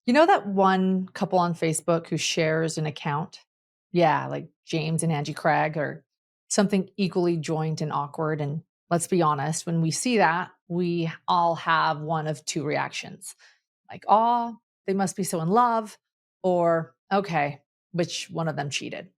You know that one couple on Facebook who shares an account? Yeah, like James and Angie Craig or something equally joint and awkward. And let's be honest, when we see that, we all have one of two reactions like, oh, they must be so in love, or okay, which one of them cheated?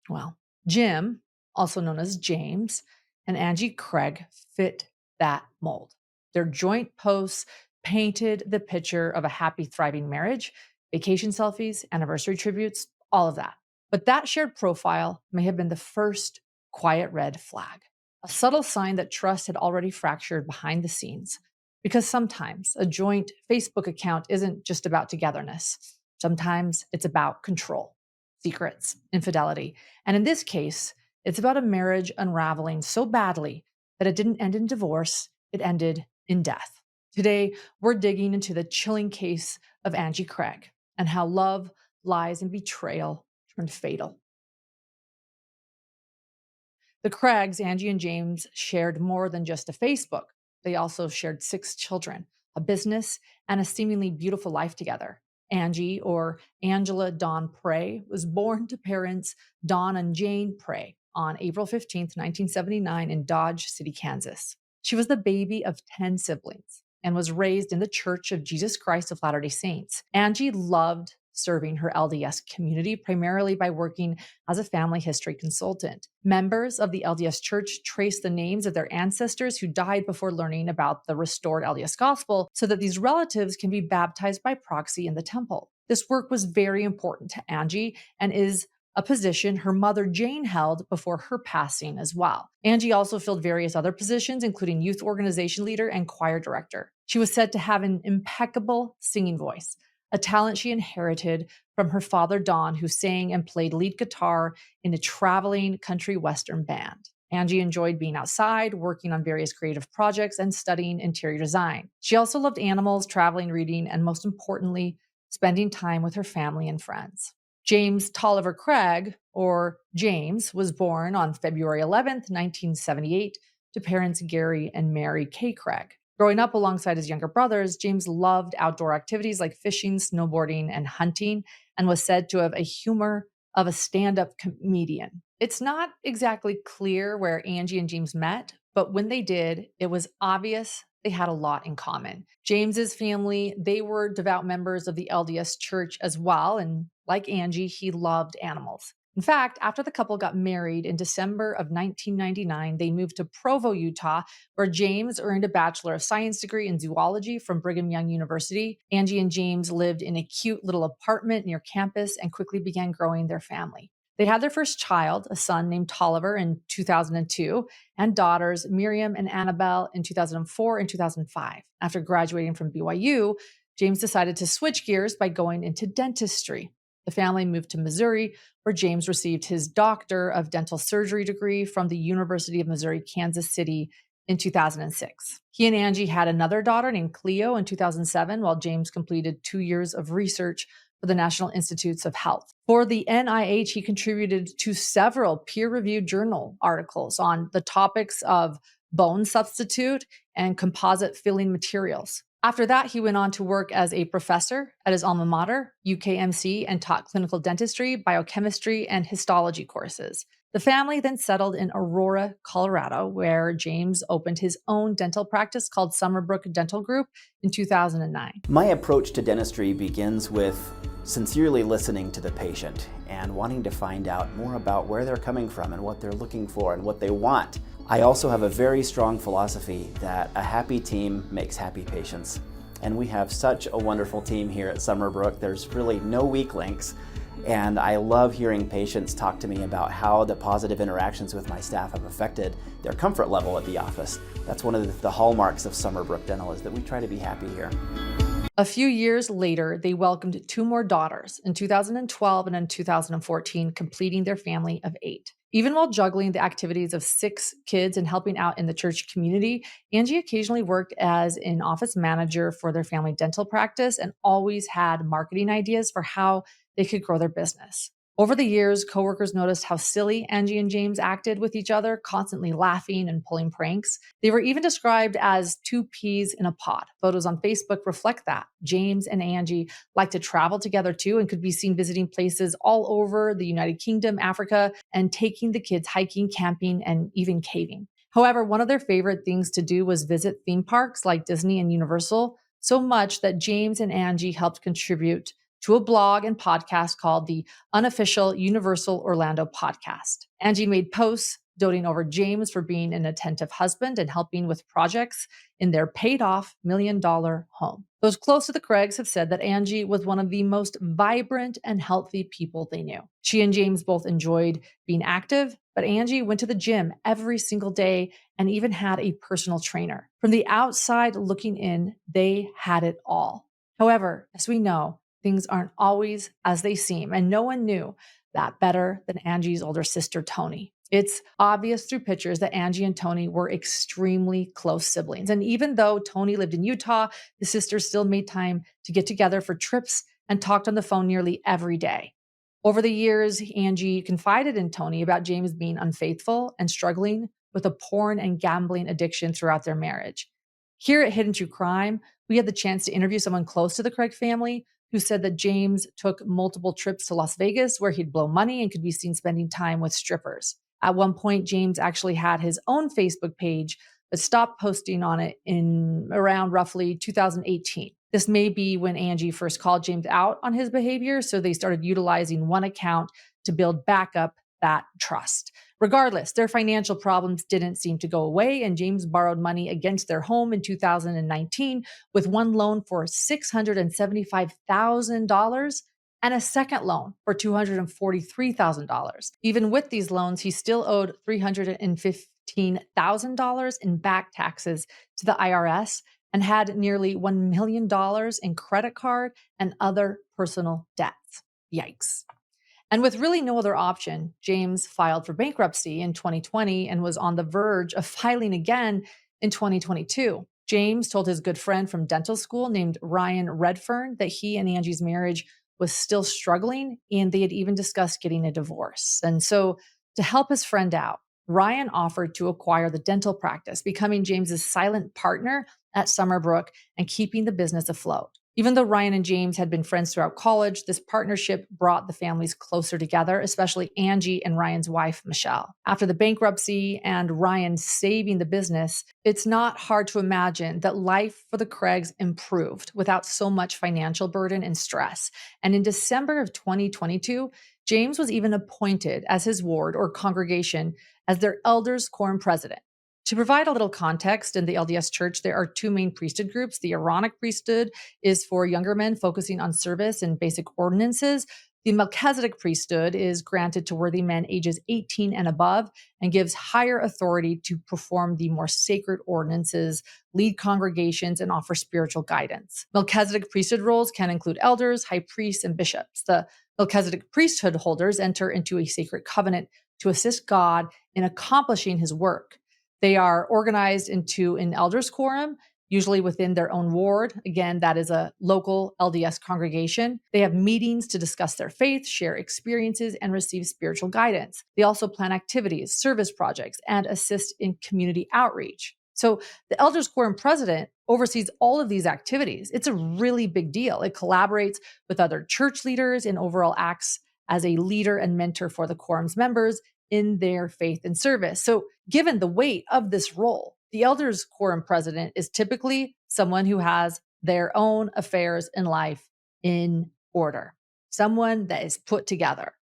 Well, Jim, also known as James, and Angie Craig fit that mold. Their joint posts painted the picture of a happy, thriving marriage, vacation selfies, anniversary tributes, all of that. But that shared profile may have been the first quiet red flag, a subtle sign that trust had already fractured behind the scenes. Because sometimes a joint Facebook account isn't just about togetherness, sometimes it's about control, secrets, infidelity. And in this case, it's about a marriage unraveling so badly that it didn't end in divorce, it ended in death. Today, we're digging into the chilling case of Angie Craig and how love, lies, and betrayal turned fatal. The Craigs, Angie and James, shared more than just a Facebook. They also shared 6 children, a business, and a seemingly beautiful life together. Angie, or Angela Dawn Prey, was born to parents Dawn and Jane Prey on April 15th, 1979, in Dodge City, Kansas. She was the baby of 10 siblings and was raised in the Church of Jesus Christ of Latter day Saints. Angie loved serving her LDS community primarily by working as a family history consultant. Members of the LDS Church trace the names of their ancestors who died before learning about the restored LDS gospel so that these relatives can be baptized by proxy in the temple. This work was very important to Angie and is a position her mother Jane held before her passing as well. Angie also filled various other positions, including youth organization leader and choir director. She was said to have an impeccable singing voice, a talent she inherited from her father, Don, who sang and played lead guitar in a traveling country western band. Angie enjoyed being outside, working on various creative projects, and studying interior design. She also loved animals, traveling, reading, and most importantly, spending time with her family and friends. James Tolliver Craig, or James, was born on February 11th, 1978, to parents Gary and Mary K. Craig. Growing up alongside his younger brothers, James loved outdoor activities like fishing, snowboarding, and hunting, and was said to have a humor of a stand-up comedian. It's not exactly clear where Angie and James met, but when they did, it was obvious they had a lot in common. James's family, they were devout members of the LDS Church as well, and like Angie, he loved animals. In fact, after the couple got married in December of 1999, they moved to Provo, Utah, where James earned a Bachelor of Science degree in zoology from Brigham Young University. Angie and James lived in a cute little apartment near campus and quickly began growing their family. They had their first child, a son named Tolliver, in 2002, and daughters Miriam and Annabelle in 2004 and 2005. After graduating from BYU, James decided to switch gears by going into dentistry. The family moved to Missouri, where James received his Doctor of Dental Surgery degree from the University of Missouri, Kansas City in 2006. He and Angie had another daughter named Cleo in 2007, while James completed 2 years of research for the National Institutes of Health. For the NIH, he contributed to several peer-reviewed journal articles on the topics of bone substitute and composite filling materials. After that, he went on to work as a professor at his alma mater, UKMC, and taught clinical dentistry, biochemistry, and histology courses. The family then settled in Aurora, Colorado, where James opened his own dental practice called Summerbrook Dental Group in 2009. My approach to dentistry begins with sincerely listening to the patient and wanting to find out more about where they're coming from and what they're looking for and what they want. I also have a very strong philosophy that a happy team makes happy patients. And we have such a wonderful team here at Summerbrook. There's really no weak links. And I love hearing patients talk to me about how the positive interactions with my staff have affected their comfort level at the office. That's one of the hallmarks of Summerbrook Dental, is that we try to be happy here. A few years later, they welcomed 2 more daughters in 2012 and in 2014, completing their family of 8. Even while juggling the activities of 6 kids and helping out in the church community, Angie occasionally worked as an office manager for their family dental practice and always had marketing ideas for how they could grow their business. Over the years, coworkers noticed how silly Angie and James acted with each other, constantly laughing and pulling pranks. They were even described as two peas in a pod. Photos on Facebook reflect that. James and Angie like to travel together too and could be seen visiting places all over the United Kingdom, Africa, and taking the kids hiking, camping, and even caving. However, one of their favorite things to do was visit theme parks like Disney and Universal, so much that James and Angie helped contribute to a blog and podcast called the Unofficial Universal Orlando Podcast. Angie made posts doting over James for being an attentive husband and helping with projects in their paid off $1 million home. Those close to the Craigs have said that Angie was one of the most vibrant and healthy people they knew. She and James both enjoyed being active, but Angie went to the gym every single day and even had a personal trainer. From the outside looking in, they had it all. However, as we know, things aren't always as they seem, and no one knew that better than Angie's older sister, Tony. It's obvious through pictures that Angie and Tony were extremely close siblings. And even though Tony lived in Utah, the sisters still made time to get together for trips and talked on the phone nearly every day. Over the years, Angie confided in Tony about James being unfaithful and struggling with a porn and gambling addiction throughout their marriage. Here at Hidden True Crime, we had the chance to interview someone close to the Craig family who said that James took multiple trips to Las Vegas where he'd blow money and could be seen spending time with strippers. At one point, James actually had his own Facebook page, but stopped posting on it in around roughly 2018. This may be when Angie first called James out on his behavior, so they started utilizing one account to build back up that trust. Regardless, their financial problems didn't seem to go away, and James borrowed money against their home in 2019 with one loan for $675,000 and a second loan for $243,000. Even with these loans, he still owed $315,000 in back taxes to the IRS and had nearly $1 million in credit card and other personal debts. Yikes. And with really no other option, James filed for bankruptcy in 2020 and was on the verge of filing again in 2022. James told his good friend from dental school named Ryan Redfern that he and Angie's marriage was still struggling, and they had even discussed getting a divorce. And so, to help his friend out, Ryan offered to acquire the dental practice, becoming James's silent partner at Summerbrook and keeping the business afloat. Even though Ryan and James had been friends throughout college, this partnership brought the families closer together, especially Angie and Ryan's wife, Michelle. After the bankruptcy and Ryan saving the business, it's not hard to imagine that life for the Craigs improved without so much financial burden and stress. And in December of 2022, James was even appointed as his ward or congregation as their elders quorum president. To provide a little context, in the LDS Church, there are two main priesthood groups. The Aaronic priesthood is for younger men focusing on service and basic ordinances. The Melchizedek priesthood is granted to worthy men ages 18 and above and gives higher authority to perform the more sacred ordinances, lead congregations, and offer spiritual guidance. Melchizedek priesthood roles can include elders, high priests, and bishops. The Melchizedek priesthood holders enter into a sacred covenant to assist God in accomplishing his work. They are organized into an elders quorum, usually within their own ward. Again, that is a local LDS congregation. They have meetings to discuss their faith, share experiences, and receive spiritual guidance. They also plan activities, service projects, and assist in community outreach. So the elders quorum president oversees all of these activities. It's a really big deal. It collaborates with other church leaders and overall acts as a leader and mentor for the quorum's members in their faith and service. So given the weight of this role, the elders quorum president is typically someone who has their own affairs in life in order, someone that is put together.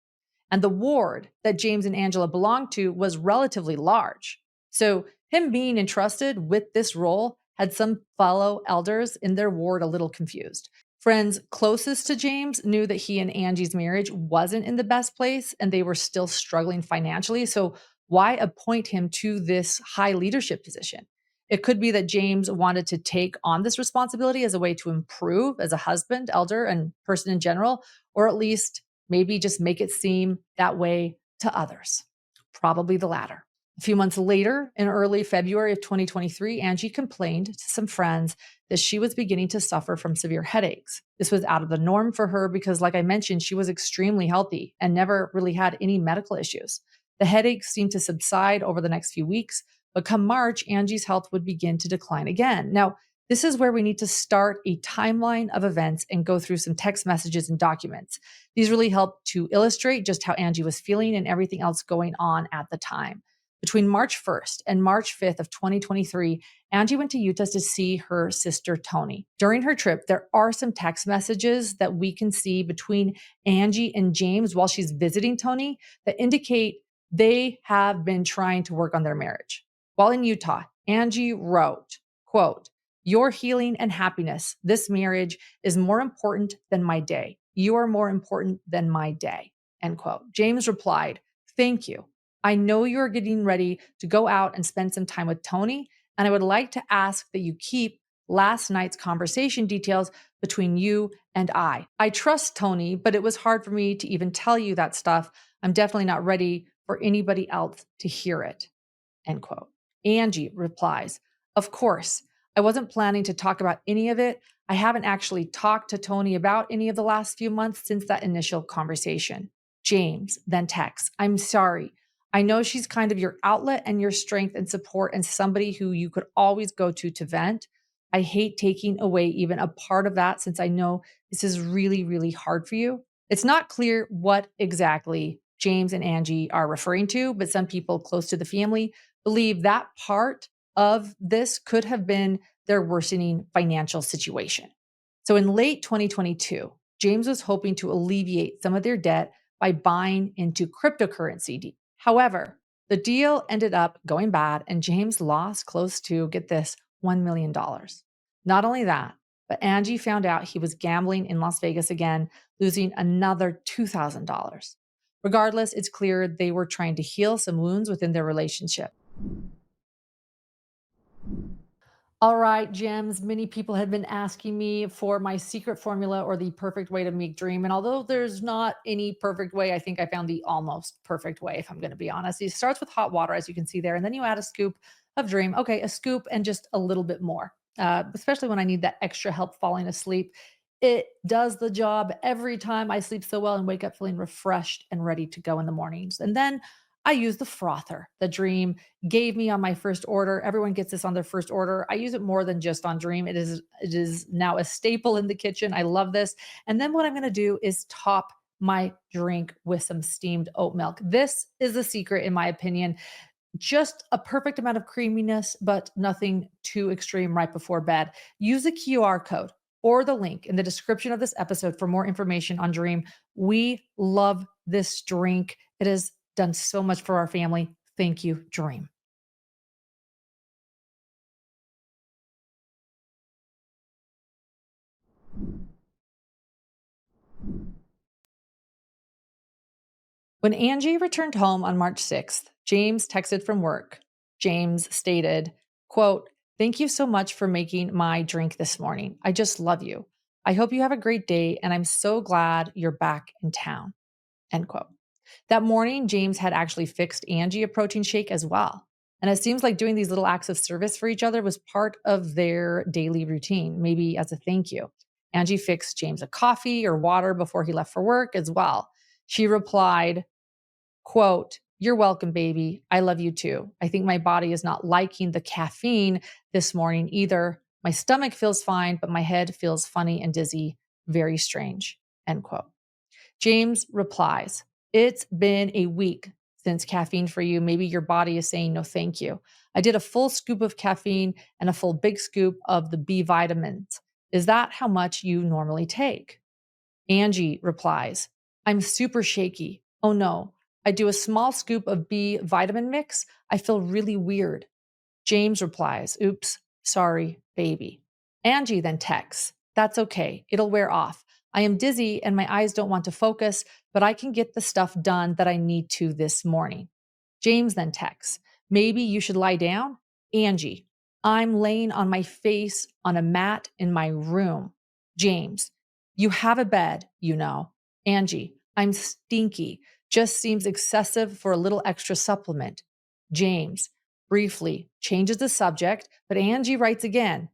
And the ward that James and Angela belonged to was relatively large. So him being entrusted with this role had some fellow elders in their ward a little confused. Friends closest to James knew that he and Angie's marriage wasn't in the best place and they were still struggling financially. So why appoint him to this high leadership position? It could be that James wanted to take on this responsibility as a way to improve as a husband, elder, and person in general, or at least maybe just make it seem that way to others. Probably the latter. A few months later, in early February of 2023, Angie complained to some friends that she was beginning to suffer from severe headaches. This was out of the norm for her because, like I mentioned, she was extremely healthy and never really had any medical issues. The headaches seemed to subside over the next few weeks, but come March, Angie's health would begin to decline again. Now, this is where we need to start a timeline of events and go through some text messages and documents. These really help to illustrate just how Angie was feeling and everything else going on at the time. Between March 1st and March 5th of 2023, Angie went to Utah to see her sister Tony. During her trip, there are some text messages that we can see between Angie and James while she's visiting Tony that indicate they have been trying to work on their marriage. While in Utah, Angie wrote, quote, "Your healing and happiness, this marriage is more important than my day. You are more important than my day," end quote. James replied, "Thank you. I know you're getting ready to go out and spend some time with Tony, and I would like to ask that you keep last night's conversation details between you and I. I trust Tony, but it was hard for me to even tell you that stuff. I'm definitely not ready for anybody else to hear it," end quote. Angie replies, "Of course, I wasn't planning to talk about any of it. I haven't actually talked to Tony about any of the last few months since that initial conversation." James then texts, "I'm sorry. I know she's kind of your outlet and your strength and support and somebody who you could always go to vent. I hate taking away even a part of that since I know this is really, really hard for you." It's not clear what exactly James and Angie are referring to, but some people close to the family believe that part of this could have been their worsening financial situation. So in late 2022, James was hoping to alleviate some of their debt by buying into cryptocurrency. However, the deal ended up going bad and James lost close to, get this, $1 million. Not only that, but Angie found out he was gambling in Las Vegas again, losing another $2,000. Regardless, it's clear they were trying to heal some wounds within their relationship. All right, gems. Many people have been asking me for my secret formula or the perfect way to make dream. And although there's not any perfect way, I think I found the almost perfect way, if I'm going to be honest. It starts with hot water, as you can see there, and then you add a scoop of dream. Okay, a scoop and just a little bit more, especially when I need that extra help falling asleep. It does the job every time. I sleep so well and wake up feeling refreshed and ready to go in the mornings. And then I use the frother. The Dream gave me on my first order. Everyone gets this on their first order. I use it more than just on Dream. It is now a staple in the kitchen. I love this. And then what I'm going to do is top my drink with some steamed oat milk. This is the secret, in my opinion. Just a perfect amount of creaminess, but nothing too extreme right before bed. Use the QR code or the link in the description of this episode for more information on Dream. We love this drink. It has done so much for our family. Thank you, Dream. When Angie returned home on March 6th, James texted from work. James stated, quote, "Thank you so much for making my drink this morning. I just love you. I hope you have a great day, and I'm so glad you're back in town," end quote. That morning, James had actually fixed Angie a protein shake as well. And it seems like doing these little acts of service for each other was part of their daily routine, maybe as a thank you. Angie fixed James a coffee or water before he left for work as well. She replied, quote, "You're welcome, baby. I love you too. I think my body is not liking the caffeine this morning either. My stomach feels fine, but my head feels funny and dizzy. Very strange," end quote. James replies, "It's been a week since caffeine for you. Maybe your body is saying no thank you. I did a full scoop of caffeine and a full big scoop of the B vitamins. Is that how much you normally take?" Angie replies, "I'm super shaky. Oh no. I do a small scoop of B vitamin mix. I feel really weird." James replies, "Oops, sorry, baby." Angie then texts, "That's okay. It'll wear off. I am dizzy and my eyes don't want to focus, but I can get the stuff done that I need to this morning." James then texts, "Maybe you should lie down?" Angie, "I'm laying on my face on a mat in my room." James, "You have a bed, you know." Angie, "I'm stinky. Just seems excessive for a little extra supplement." James briefly changes the subject, but Angie writes again.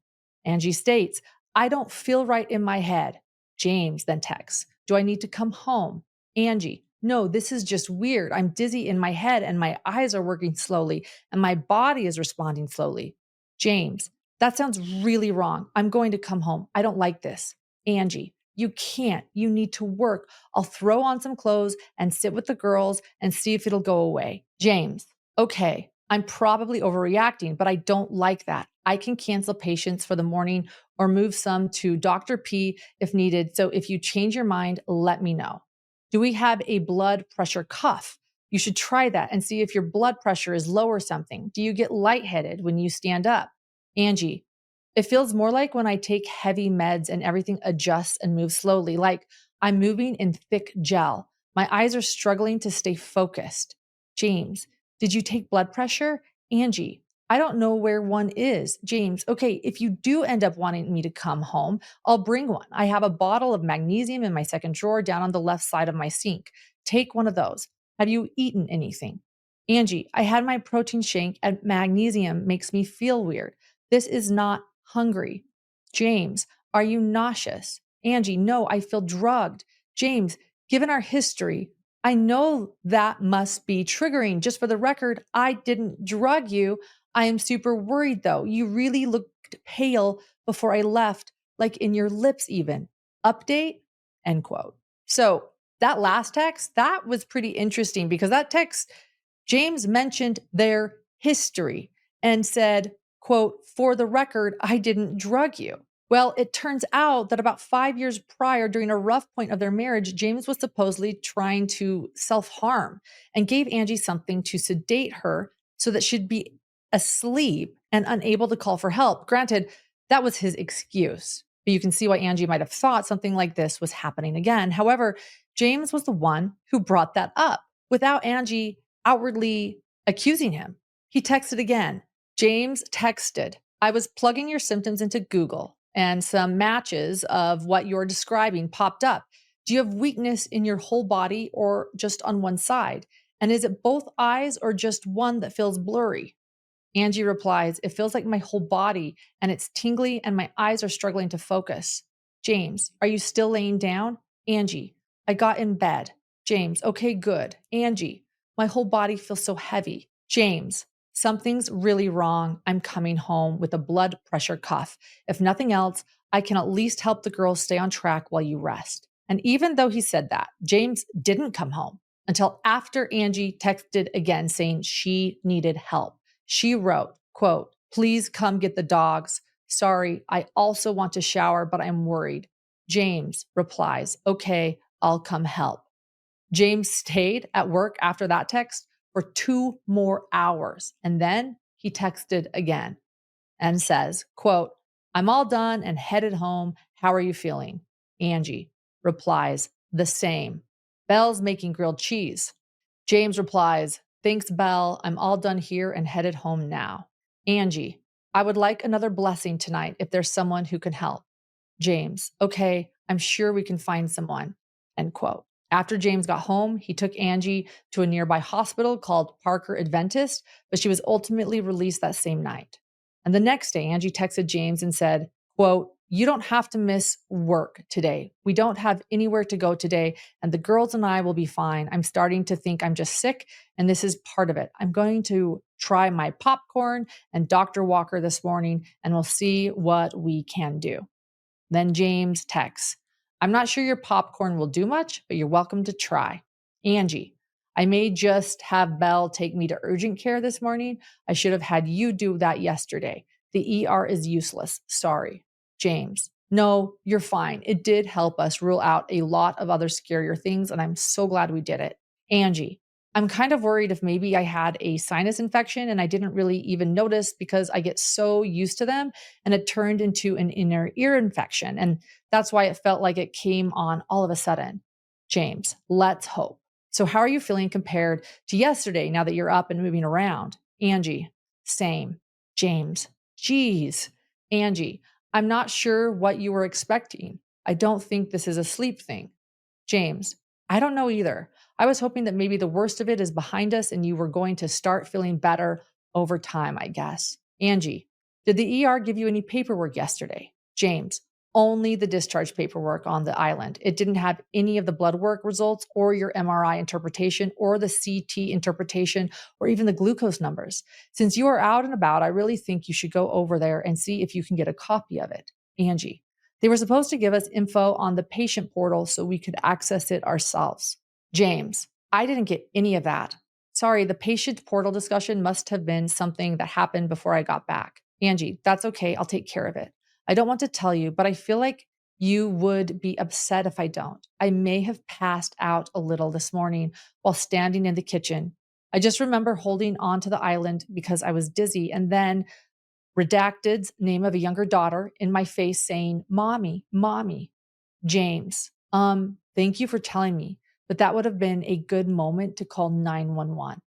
Angie states, I don't feel right in my head. James then texts, do I need to come home? Angie, no, this is just weird. I'm dizzy in my head and my eyes are working slowly and my body is responding slowly. James, that sounds really wrong. I'm going to come home. I don't like this. Angie, you can't. You need to work. I'll throw on some clothes and sit with the girls and see if it'll go away. James, okay, I'm probably overreacting, but I don't like that. I can cancel patients for the morning or move some to Dr. P if needed. So if you change your mind, let me know. Do we have a blood pressure cuff? You should try that and see if your blood pressure is low or something. Do you get lightheaded when you stand up? Angie, it feels more like when I take heavy meds and everything adjusts and moves slowly, like I'm moving in thick gel. My eyes are struggling to stay focused. James, did you take blood pressure? Angie, I don't know where one is. James, okay, if you do end up wanting me to come home, I'll bring one. I have a bottle of magnesium in my second drawer down on the left side of my sink. Take one of those. Have you eaten anything? Angie, I had my protein shake and magnesium makes me feel weird. This is not hungry. James, are you nauseous? Angie, no, I feel drugged. James, given our history, I know that must be triggering. Just for the record, I didn't drug you. I am super worried though. You really looked pale before I left, like in your lips even. Update, end quote. So that last text, that was pretty interesting because that text, James mentioned their history and said, quote, for the record, I didn't drug you. Well, it turns out that about 5 years prior, during a rough point of their marriage, James was supposedly trying to self-harm and gave Angie something to sedate her so that she'd be asleep and unable to call for help. Granted, that was his excuse, but you can see why Angie might have thought something like this was happening again. However, James was the one who brought that up without Angie outwardly accusing him. He texted again. James texted, I was plugging your symptoms into Google and some matches of what you're describing popped up. Do you have weakness in your whole body or just on one side? And is it both eyes or just one that feels blurry? Angie replies, it feels like my whole body and it's tingly and my eyes are struggling to focus. James, are you still laying down? Angie, I got in bed. James, okay, good. Angie, my whole body feels so heavy. James, something's really wrong. I'm coming home with a blood pressure cuff. If nothing else, I can at least help the girls stay on track while you rest. And even though he said that, James didn't come home until after Angie texted again saying she needed help. She wrote, quote, please come get the dogs. Sorry, I also want to shower, but I'm worried. James replies, okay, I'll come help. James stayed at work after that text for 2 more hours. And then he texted again and says, quote, I'm all done and headed home. How are you feeling? Angie replies, the same. Belle's making grilled cheese. James replies, thanks, Belle. I'm all done here and headed home now. Angie, I would like another blessing tonight if there's someone who can help. James, okay, I'm sure we can find someone, end quote. After James got home, he took Angie to a nearby hospital called Parker Adventist, but she was ultimately released that same night. And the next day, Angie texted James and said, quote, you don't have to miss work today. We don't have anywhere to go today, and the girls and I will be fine. I'm starting to think I'm just sick, and this is part of it. I'm going to try my popcorn and Dr. Walker this morning, and we'll see what we can do. Then James texts, I'm not sure your popcorn will do much, but you're welcome to try. Angie, I may just have Belle take me to urgent care this morning. I should have had you do that yesterday. The ER is useless. Sorry. James, no, you're fine. It did help us rule out a lot of other scarier things, and I'm so glad we did it. Angie, I'm kind of worried if maybe I had a sinus infection and I didn't really even notice because I get so used to them and it turned into an inner ear infection. And that's why it felt like it came on all of a sudden. James, let's hope. So how are you feeling compared to yesterday now that you're up and moving around? Angie, same. James, geez. Angie, I'm not sure what you were expecting. I don't think this is a sleep thing. James, I don't know either. I was hoping that maybe the worst of it is behind us and you were going to start feeling better over time, I guess. Angie, did the ER give you any paperwork yesterday? James, only the discharge paperwork on the island. It didn't have any of the blood work results or your MRI interpretation or the CT interpretation or even the glucose numbers. Since you are out and about, I really think you should go over there and see if you can get a copy of it. Angie, they were supposed to give us info on the patient portal so we could access it ourselves. James, I didn't get any of that. Sorry, the patient portal discussion must have been something that happened before I got back. Angie, that's okay. I'll take care of it. I don't want to tell you, but I feel like you would be upset if I don't. I may have passed out a little this morning while standing in the kitchen. I just remember holding on to the island because I was dizzy and then redacted's name of a younger daughter in my face saying, Mommy, Mommy. James, thank you for telling me, but that would have been a good moment to call 911.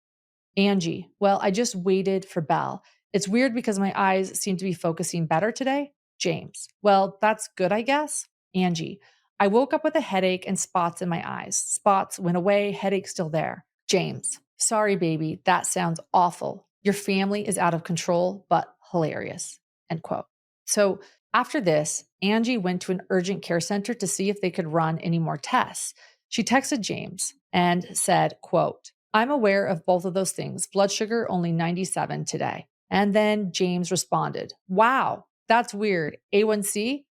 Angie, well, I just waited for Belle. It's weird because my eyes seem to be focusing better today. James, well, that's good, I guess. Angie, I woke up with a headache and spots in my eyes. Spots went away, headache still there. James, sorry, baby, that sounds awful. Your family is out of control, but hilarious. End quote. So after this, Angie went to an urgent care center to see if they could run any more tests. She texted James and said, quote, I'm aware of both of those things. Blood sugar only 97 today. And then James responded, wow, that's weird. A1C?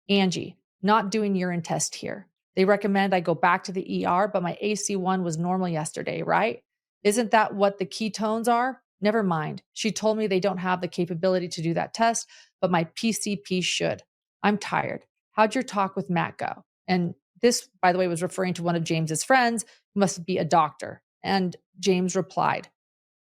Angie, not doing urine test here. They recommend I go back to the ER, but my AC1 was normal yesterday, right? Isn't that what the ketones are? Never mind. She told me they don't have the capability to do that test, but my PCP should. I'm tired. How'd your talk with Matt go? And this, by the way, was referring to one of James's friends who must be a doctor. And James replied,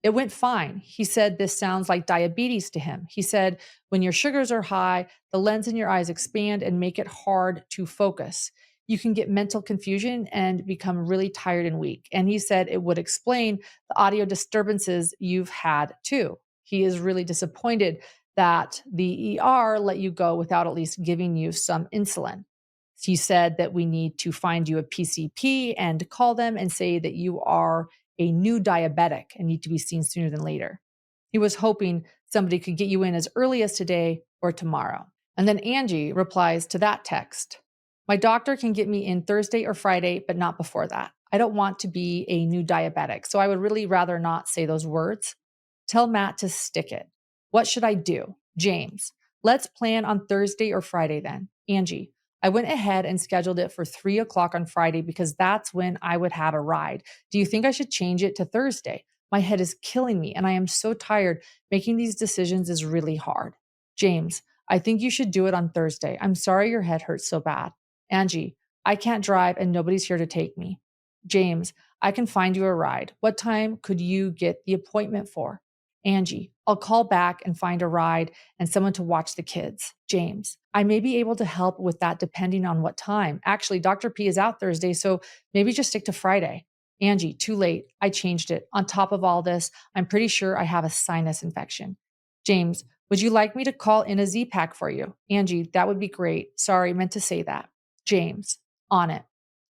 it went fine. He said this sounds like diabetes to him. He said, when your sugars are high, the lens in your eyes expand and make it hard to focus. You can get mental confusion and become really tired and weak. And he said it would explain the audio disturbances you've had too. He is really disappointed that the ER let you go without at least giving you some insulin. He said that we need to find you a PCP and call them and say that you are a new diabetic and need to be seen sooner than later. He was hoping somebody could get you in as early as today or tomorrow. And then Angie replies to that text. My doctor can get me in Thursday or Friday, but not before that. I don't want to be a new diabetic, so I would really rather not say those words. Tell Matt to stick it. What should I do? James, let's plan on Thursday or Friday then. Angie, I went ahead and scheduled it for 3 o'clock on Friday because that's when I would have a ride. Do you think I should change it to Thursday? My head is killing me and I am so tired. Making these decisions is really hard. James, I think you should do it on Thursday. I'm sorry your head hurts so bad. Angie, I can't drive and nobody's here to take me. James, I can find you a ride. What time could you get the appointment for? Angie, I'll call back and find a ride and someone to watch the kids. James, I may be able to help with that depending on what time. Actually, Dr. P is out Thursday, so maybe just stick to Friday. Angie, too late. I changed it. On top of all this, I'm pretty sure I have a sinus infection. James, would you like me to call in a Z-Pack for you? Angie, that would be great. Sorry, meant to say that. James, on it.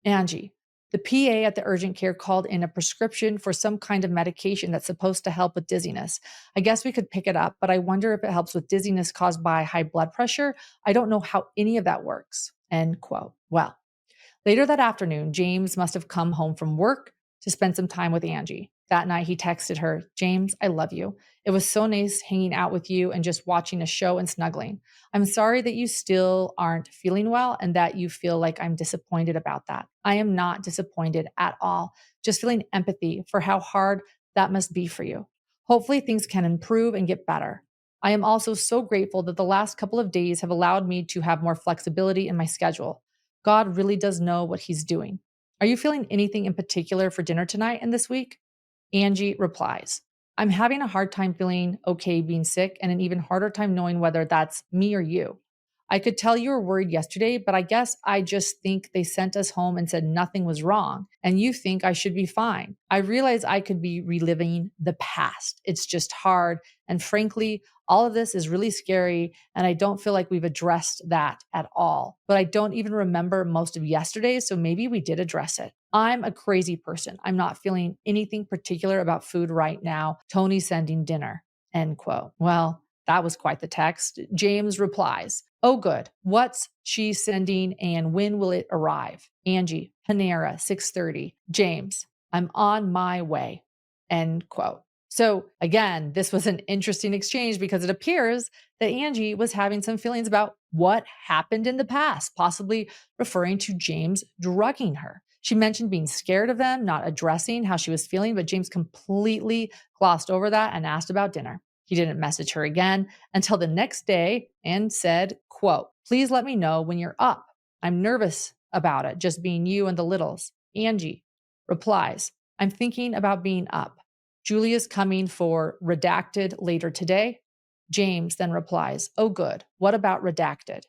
Angie, the PA at the urgent care called in a prescription for some kind of medication that's supposed to help with dizziness. I guess we could pick it up, but I wonder if it helps with dizziness caused by high blood pressure. I don't know how any of that works. End quote. Well, later that afternoon, James must have come home from work to spend some time with Angie. That night, he texted her, James, I love you. It was so nice hanging out with you and just watching a show and snuggling. I'm sorry that you still aren't feeling well and that you feel like I'm disappointed about that. I am not disappointed at all, just feeling empathy for how hard that must be for you. Hopefully, things can improve and get better. I am also so grateful that the last couple of days have allowed me to have more flexibility in my schedule. God really does know what he's doing. Are you feeling anything in particular for dinner tonight and this week? Angie replies, I'm having a hard time feeling okay being sick and an even harder time knowing whether that's me or you. I could tell you were worried yesterday, but I guess I just think they sent us home and said nothing was wrong, and you think I should be fine. I realize I could be reliving the past. It's just hard. And frankly, all of this is really scary, and I don't feel like we've addressed that at all. But I don't even remember most of yesterday, so maybe we did address it. I'm a crazy person. I'm not feeling anything particular about food right now. Tony's sending dinner. End quote. Well, that was quite the text. James replies, oh, good. What's she sending and when will it arrive? Angie, Panera, 6:30. James, I'm on my way. End quote. So again, this was an interesting exchange because it appears that Angie was having some feelings about what happened in the past, possibly referring to James drugging her. She mentioned being scared of them, not addressing how she was feeling, but James completely glossed over that and asked about dinner. He didn't message her again until the next day and said, quote, please let me know when you're up. I'm nervous about it, just being you and the littles. Angie replies, I'm thinking about being up. Julia's coming for redacted later today. James then replies, oh, good. What about redacted?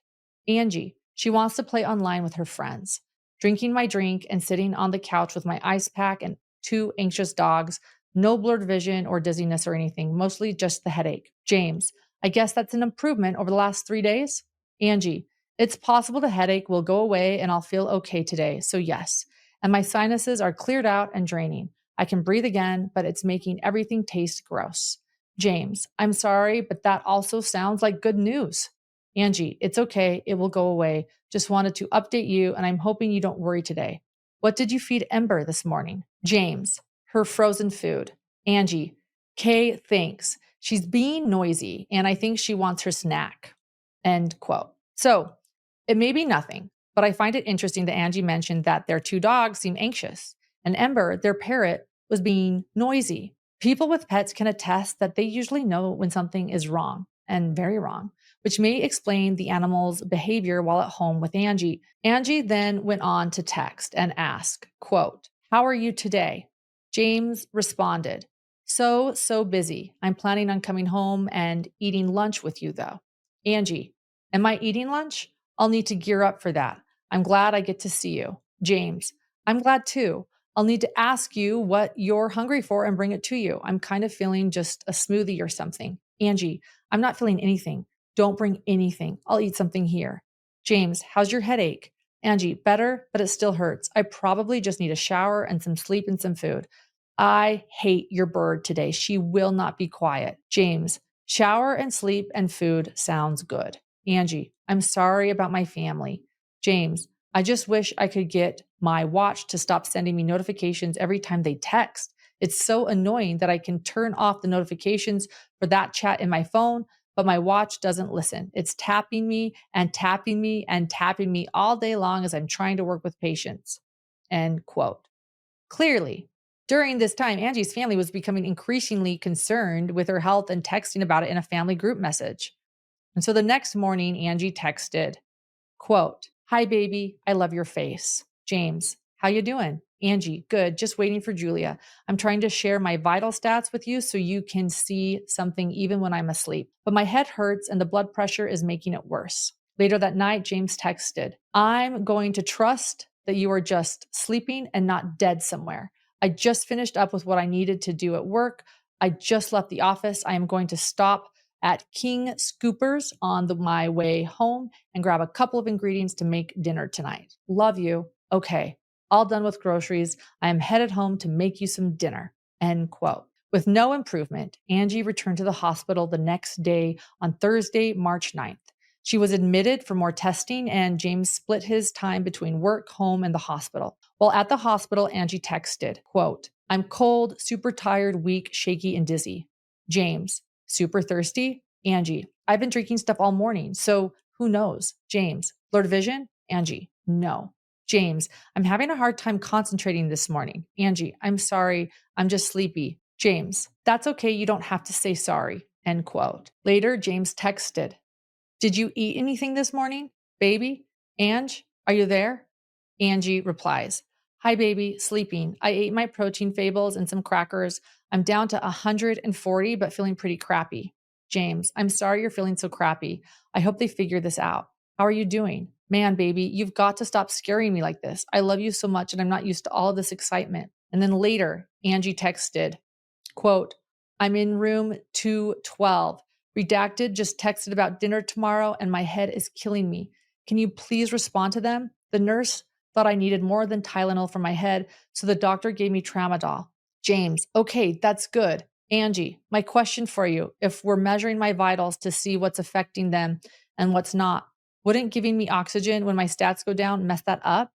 Angie, she wants to play online with her friends. Drinking my drink and sitting on the couch with my ice pack and two anxious dogs. No blurred vision or dizziness or anything, mostly just the headache. James, I guess that's an improvement over the last 3 days. Angie, it's possible the headache will go away and I'll feel okay today. So yes. And my sinuses are cleared out and draining. I can breathe again, but it's making everything taste gross. James, I'm sorry, but that also sounds like good news. Angie, it's okay. It will go away. Just wanted to update you, and I'm hoping you don't worry today. What did you feed Ember this morning? James, her frozen food. Angie, Kay, thanks. She's being noisy, and I think she wants her snack. End quote. So it may be nothing, but I find it interesting that Angie mentioned that their two dogs seem anxious, and Ember, their parrot, was being noisy. People with pets can attest that they usually know when something is wrong and very wrong, which may explain the animal's behavior while at home with Angie. Angie then went on to text and ask, quote, how are you today? James responded, so busy. I'm planning on coming home and eating lunch with you though. Angie, am I eating lunch? I'll need to gear up for that. I'm glad I get to see you. James, I'm glad too. I'll need to ask you what you're hungry for and bring it to you. I'm kind of feeling just a smoothie or something. Angie, I'm not feeling anything. Don't bring anything. I'll eat something here. James, how's your headache? Angie, better, but it still hurts. I probably just need a shower and some sleep and some food. I hate your bird today. She will not be quiet. James, shower and sleep and food sounds good. Angie, I'm sorry about my family. James, I just wish I could get my watch to stop sending me notifications every time they text. It's so annoying that I can turn off the notifications for that chat in my phone, but my watch doesn't listen. It's tapping me and tapping me and tapping me all day long as I'm trying to work with patients. End quote. Clearly, during this time, Angie's family was becoming increasingly concerned with her health and texting about it in a family group message. And so the next morning, Angie texted, quote, hi, baby. I love your face. James, how you doing? Angie, good. Just waiting for Julia. I'm trying to share my vital stats with you so you can see something even when I'm asleep. But my head hurts and the blood pressure is making it worse. Later that night, James texted, I'm going to trust that you are just sleeping and not dead somewhere. I just finished up with what I needed to do at work. I just left the office. I am going to stop at King Scoopers on my way home and grab a couple of ingredients to make dinner tonight. Love you. Okay, all done with groceries. I am headed home to make you some dinner. End quote. With no improvement, Angie returned to the hospital the next day on Thursday, March 9th. She was admitted for more testing, and James split his time between work, home, and the hospital. While at the hospital, Angie texted, quote, I'm cold, super tired, weak, shaky, and dizzy. James, super thirsty? Angie, I've been drinking stuff all morning, so who knows? James, blurred vision? Angie, no. James, I'm having a hard time concentrating this morning. Angie, I'm sorry, I'm just sleepy. James, that's okay, you don't have to say sorry. End quote. Later, James texted, did you eat anything this morning? Baby? Ange, are you there? Angie replies, hi, baby, sleeping. I ate my protein fables and some crackers. I'm down to 140, but feeling pretty crappy. James, I'm sorry you're feeling so crappy. I hope they figure this out. How are you doing? Man, baby, you've got to stop scaring me like this. I love you so much and I'm not used to all of this excitement. And then later, Angie texted, quote, I'm in room 212. Redacted just texted about dinner tomorrow and my head is killing me. Can you please respond to them? The nurse thought I needed more than Tylenol for my head, so the doctor gave me tramadol. James, okay, that's good. Angie, my question for you, if we're measuring my vitals to see what's affecting them and what's not, wouldn't giving me oxygen when my stats go down mess that up?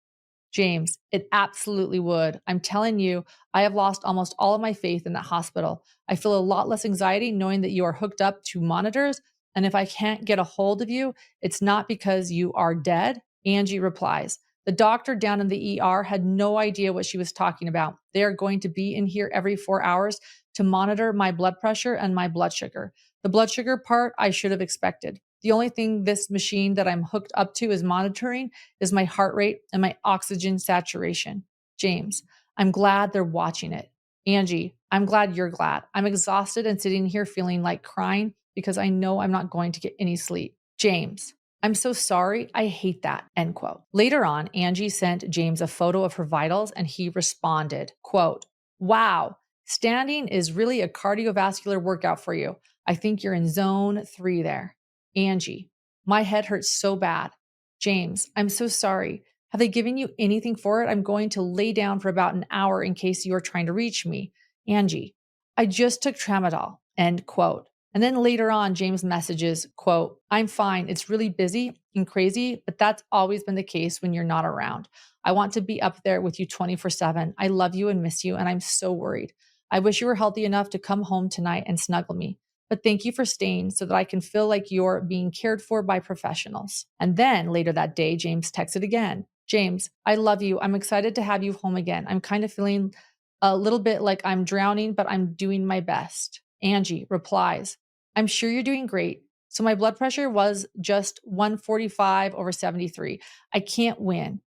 James, it absolutely would. I'm telling you, I have lost almost all of my faith in that hospital. I feel a lot less anxiety knowing that you are hooked up to monitors. And if I can't get a hold of you, it's not because you are dead. Angie replies, the doctor down in the ER had no idea what she was talking about. They are going to be in here every 4 hours to monitor my blood pressure and my blood sugar. The blood sugar part I should have expected. The only thing this machine that I'm hooked up to is monitoring is my heart rate and my oxygen saturation. James, I'm glad they're watching it. Angie, I'm glad you're glad. I'm exhausted and sitting here feeling like crying because I know I'm not going to get any sleep. James, I'm so sorry. I hate that. End quote. Later on, Angie sent James a photo of her vitals and he responded, quote, wow, standing is really a cardiovascular workout for you. I think you're in zone 3 there. Angie, my head hurts so bad. James, I'm so sorry. Have they given you anything for it? I'm going to lay down for about an hour in case you are trying to reach me. Angie, I just took tramadol. End quote. And then later on, James messages, quote, I'm fine. It's really busy and crazy, but that's always been the case when you're not around. I want to be up there with you 24/7. I love you and miss you, and I'm so worried. I wish you were healthy enough to come home tonight and snuggle me. But thank you for staying so that I can feel like you're being cared for by professionals. And then later that day, James texted again. James, I love you. I'm excited to have you home again. I'm kind of feeling a little bit like I'm drowning, but I'm doing my best. Angie replies, I'm sure you're doing great. So my blood pressure was just 145/73. I can't win.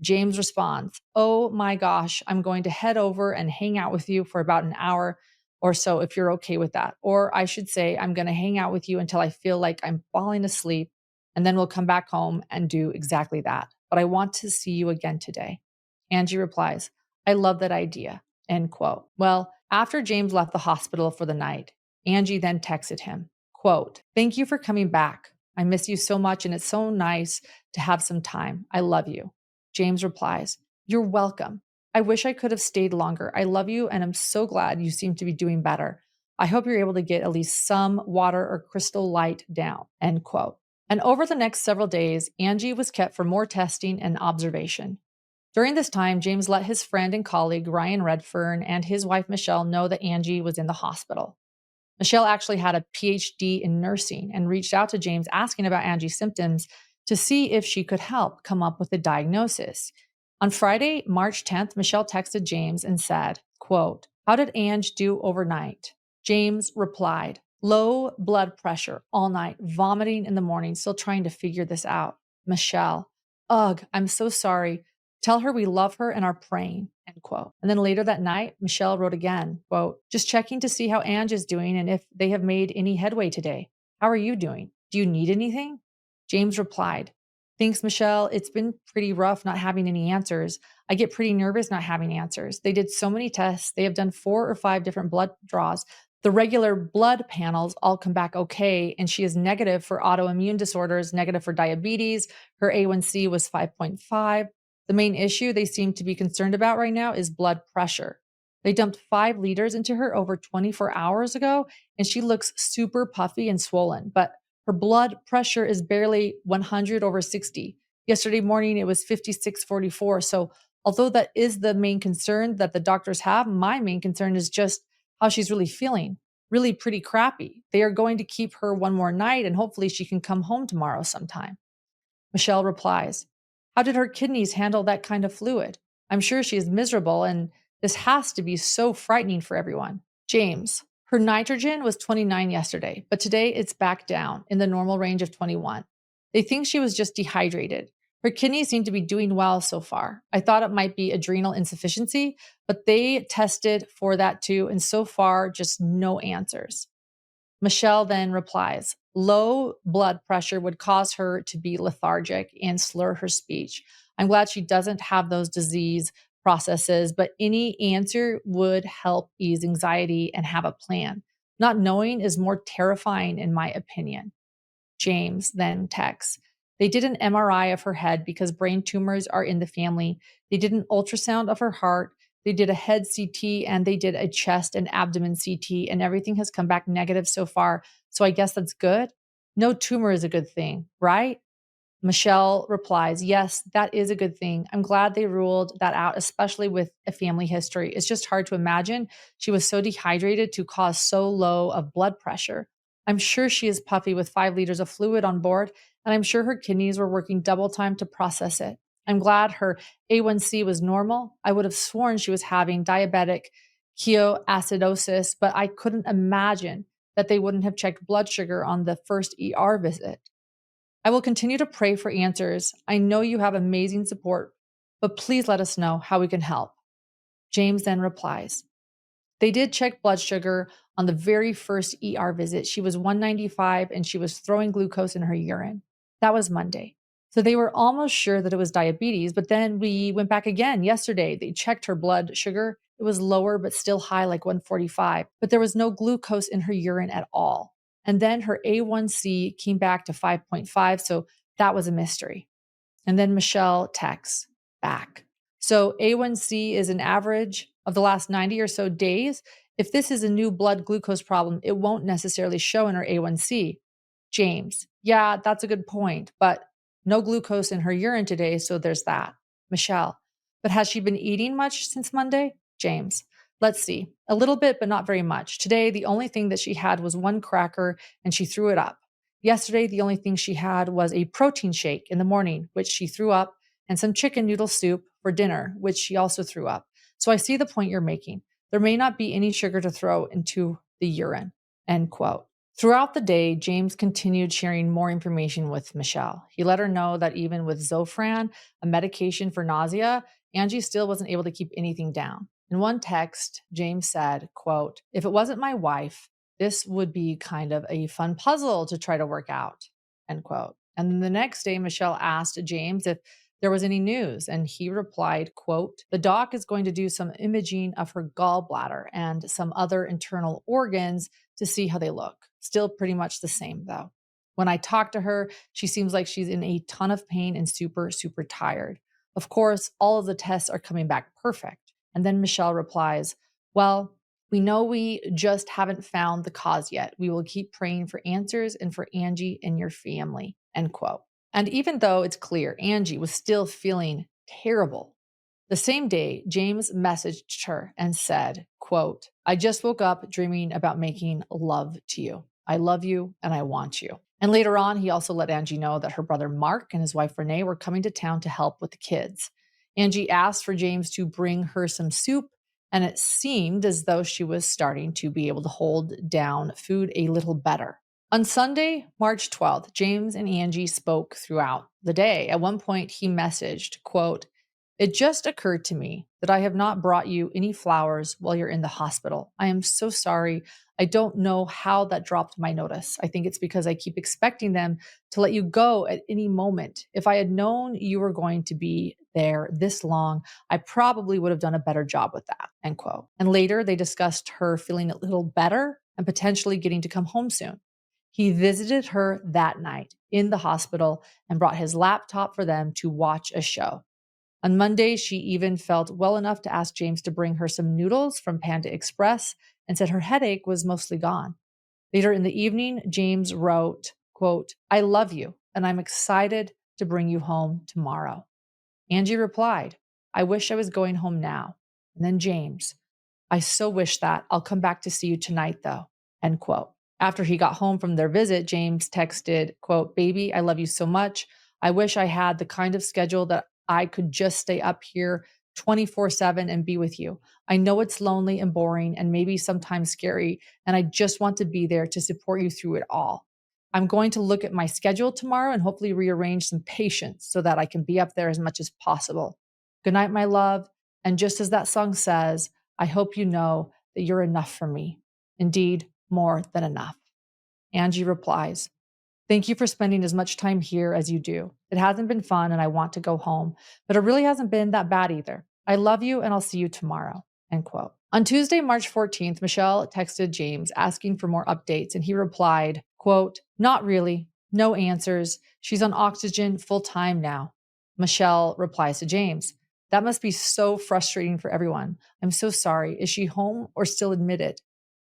James responds, oh my gosh, I'm going to head over and hang out with you for about an hour or so if you're okay with that. Or I should say, I'm going to hang out with you until I feel like I'm falling asleep, and then we'll come back home and do exactly that. But I want to see you again today. Angie replies, I love that idea. End quote. Well, after James left the hospital for the night, Angie then texted him, quote, thank you for coming back. I miss you so much and it's so nice to have some time. I love you. James replies, you're welcome. I wish I could have stayed longer. I love you and I'm so glad you seem to be doing better. I hope you're able to get at least some water or crystal light down. End quote. And over the next several days, Angie was kept for more testing and observation. During this time, James let his friend and colleague Ryan Redfern and his wife Michelle know that Angie was in the hospital. Michelle actually had a PhD in nursing and reached out to James asking about Angie's symptoms to see if she could help come up with a diagnosis. On Friday, March 10th, Michelle texted James and said, quote, how did Ange do overnight? James replied, low blood pressure all night, vomiting in the morning, still trying to figure this out. Michelle, ugh, I'm so sorry. Tell her we love her and are praying, end quote. And then later that night, Michelle wrote again, quote, just checking to see how Ange is doing and if they have made any headway today. How are you doing? Do you need anything? James replied, thanks, Michelle. It's been pretty rough not having any answers. I get pretty nervous not having answers. They did so many tests. They have done 4 or 5 different blood draws. The regular blood panels all come back okay, and she is negative for autoimmune disorders, negative for diabetes. Her A1C was 5.5. The main issue they seem to be concerned about right now is blood pressure. They dumped 5 liters into her over 24 hours ago, and she looks super puffy and swollen, but her blood pressure is barely 100/60. Yesterday morning, it was 56/44. So although that is the main concern that the doctors have, my main concern is just how she's really feeling. Really pretty crappy. They are going to keep her one more night, and hopefully she can come home tomorrow sometime. Michelle replies, how did her kidneys handle that kind of fluid? I'm sure she is miserable, and this has to be so frightening for everyone. James, her nitrogen was 29 yesterday, but today it's back down in the normal range of 21. They think she was just dehydrated. Her kidneys seem to be doing well so far. I thought it might be adrenal insufficiency, but they tested for that too, and so far, just no answers. Michelle then replies, Low blood pressure would cause her to be lethargic and slur her speech. I'm glad she doesn't have those disease processes, but any answer would help ease anxiety and have a plan. Not knowing is more terrifying, in my opinion. James then texts. They did an MRI of her head because brain tumors are in the family. They did an ultrasound of her heart. They did a head CT and they did a chest and abdomen CT, and everything has come back negative so far. So I guess that's good. No tumor is a good thing, right? Michelle replies, yes, that is a good thing. I'm glad they ruled that out, especially with a family history. It's just hard to imagine she was so dehydrated to cause so low of blood pressure. I'm sure she is puffy with 5 liters of fluid on board, and I'm sure her kidneys were working double time to process it. I'm glad her A1C was normal. I would have sworn she was having diabetic ketoacidosis, but I couldn't imagine that they wouldn't have checked blood sugar on the first ER visit. I will continue to pray for answers. I know you have amazing support, but please let us know how we can help. James then replies, they did check blood sugar on the very first ER visit. She was 195 and she was throwing glucose in her urine. That was Monday. So they were almost sure that it was diabetes, but then we went back again yesterday. They checked her blood sugar. It was lower, but still high, like 145, but there was no glucose in her urine at all. And then her A1C came back to 5.5. So that was a mystery. And then Michelle texts back. So A1C is an average of the last 90 or so days. If this is a new blood glucose problem, it won't necessarily show in her A1C. James, yeah, that's a good point, but no glucose in her urine today, so there's that. Michelle, but has she been eating much since Monday? James, let's see. A little bit, but not very much. Today, the only thing that she had was one cracker and she threw it up. Yesterday, the only thing she had was a protein shake in the morning, which she threw up, and some chicken noodle soup for dinner, which she also threw up. So I see the point you're making. There may not be any sugar to throw into the urine, end quote. Throughout the day, James continued sharing more information with Michelle. He let her know that even with Zofran, a medication for nausea, Angie still wasn't able to keep anything down. In one text, James said, quote, if it wasn't my wife, this would be kind of a fun puzzle to try to work out, end quote. And then the next day, Michelle asked James if there was any news, and he replied, quote, the doc is going to do some imaging of her gallbladder and some other internal organs to see how they look. Still pretty much the same, though. When I talk to her, she seems like she's in a ton of pain and super, super tired. Of course, all of the tests are coming back perfect. And then Michelle replies, well, we know we just haven't found the cause yet. We will keep praying for answers and for Angie and your family, end quote. And even though it's clear Angie was still feeling terrible, the same day, James messaged her and said, quote, I just woke up dreaming about making love to you. I love you and I want you. And later on, he also let Angie know that her brother Mark and his wife Renee were coming to town to help with the kids. Angie asked for James to bring her some soup, and it seemed as though she was starting to be able to hold down food a little better. On Sunday, March 12th, James and Angie spoke throughout the day. At one point, he messaged, quote, it just occurred to me that I have not brought you any flowers while you're in the hospital. I am so sorry. I don't know how that dropped my notice. I think it's because I keep expecting them to let you go at any moment. If I had known you were going to be there this long, I probably would have done a better job with that, end quote. And later they discussed her feeling a little better and potentially getting to come home soon. He visited her that night in the hospital and brought his laptop for them to watch a show. On Monday, she even felt well enough to ask James to bring her some noodles from Panda Express and said her headache was mostly gone. Later in the evening, James wrote, quote, I love you and I'm excited to bring you home tomorrow. Angie replied, I wish I was going home now. And then James, I so wish that. I'll come back to see you tonight though, end quote. After he got home from their visit, James texted, quote, baby, I love you so much. I wish I had the kind of schedule that I could just stay up here 24/7 and be with you. I know it's lonely and boring and maybe sometimes scary, and I just want to be there to support you through it all. I'm going to look at my schedule tomorrow and hopefully rearrange some patients so that I can be up there as much as possible. Good night, my love. And just as that song says, I hope you know that you're enough for me. Indeed, more than enough. Angie replies, Thank you for spending as much time here as you do. It hasn't been fun and I want to go home, but it really hasn't been that bad either. I love you and I'll see you tomorrow. End quote. On Tuesday, March 14th, Michelle texted James asking for more updates and he replied, quote, not really. No answers. She's on oxygen full time now. Michelle replies to James, that must be so frustrating for everyone. I'm so sorry. Is she home or still admitted?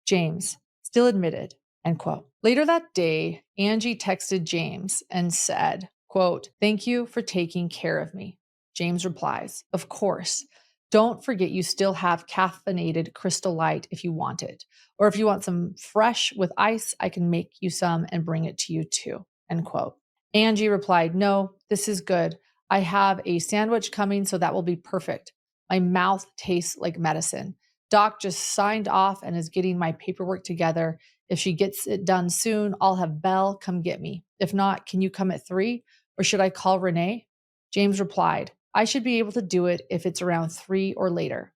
James, still admitted, end quote. Later that day, Angie texted James and said, quote, thank you for taking care of me. James replies, of course. Don't forget you still have caffeinated Crystal Light if you want it. Or if you want some fresh with ice, I can make you some and bring it to you too, end quote. Angie replied, no, this is good. I have a sandwich coming, so that will be perfect. My mouth tastes like medicine. Doc just signed off and is getting my paperwork together. If she gets it done soon, I'll have Belle come get me. If not, can you come at 3? Or should I call Renee? James replied, I should be able to do it if it's around 3 or later.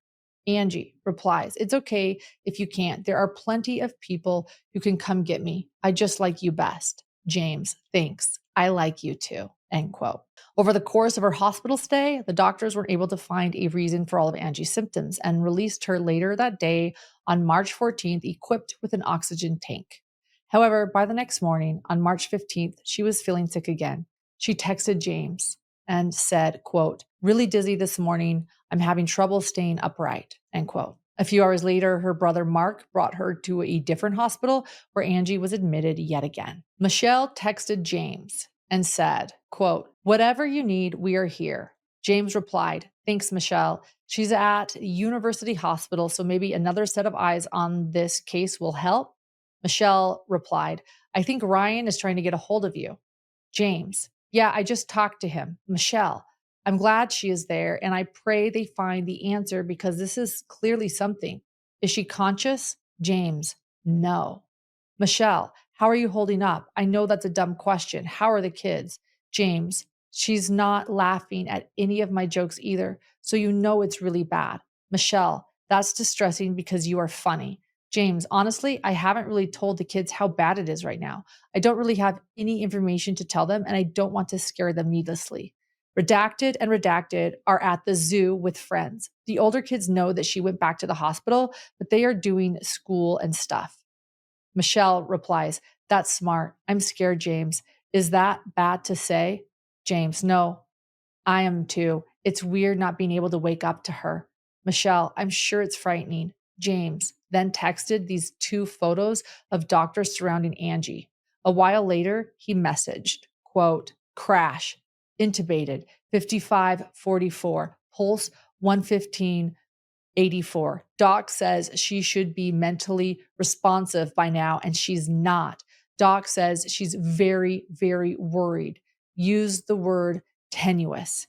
Angie replies, it's okay if you can't. There are plenty of people who can come get me. I just like you best. James, thanks. I like you too. End quote. Over the course of her hospital stay, the doctors were able to find a reason for all of Angie's symptoms and released her later that day on March 14th, equipped with an oxygen tank. However, by the next morning, on March 15th, she was feeling sick again. She texted James and said, quote, really dizzy this morning. I'm having trouble staying upright, end quote. A few hours later, her brother Mark brought her to a different hospital where Angie was admitted yet again. Michelle texted James and said, quote, whatever you need, we are here. James replied, thanks, Michelle. She's at University Hospital, so maybe another set of eyes on this case will help. Michelle replied, I think Ryan is trying to get a hold of you. James, yeah, I just talked to him. Michelle, I'm glad she is there, and I pray they find the answer because this is clearly something. Is she conscious? James, no. Michelle, how are you holding up? I know that's a dumb question. How are the kids? James, she's not laughing at any of my jokes either, so you know it's really bad. Michelle, that's distressing because you are funny. James, honestly, I haven't really told the kids how bad it is right now. I don't really have any information to tell them, and I don't want to scare them needlessly. Redacted and Redacted are at the zoo with friends. The older kids know that she went back to the hospital, but they are doing school and stuff. Michelle replies, that's smart. I'm scared, James. Is that bad to say? James, no, I am too. It's weird not being able to wake up to her. Michelle, I'm sure it's frightening. James then texted these 2 photos of doctors surrounding Angie. A while later, he messaged, quote, crash, intubated, 5544, pulse 11584. Doc says she should be mentally responsive by now, and she's not. Doc says she's very, very worried. Use the word tenuous.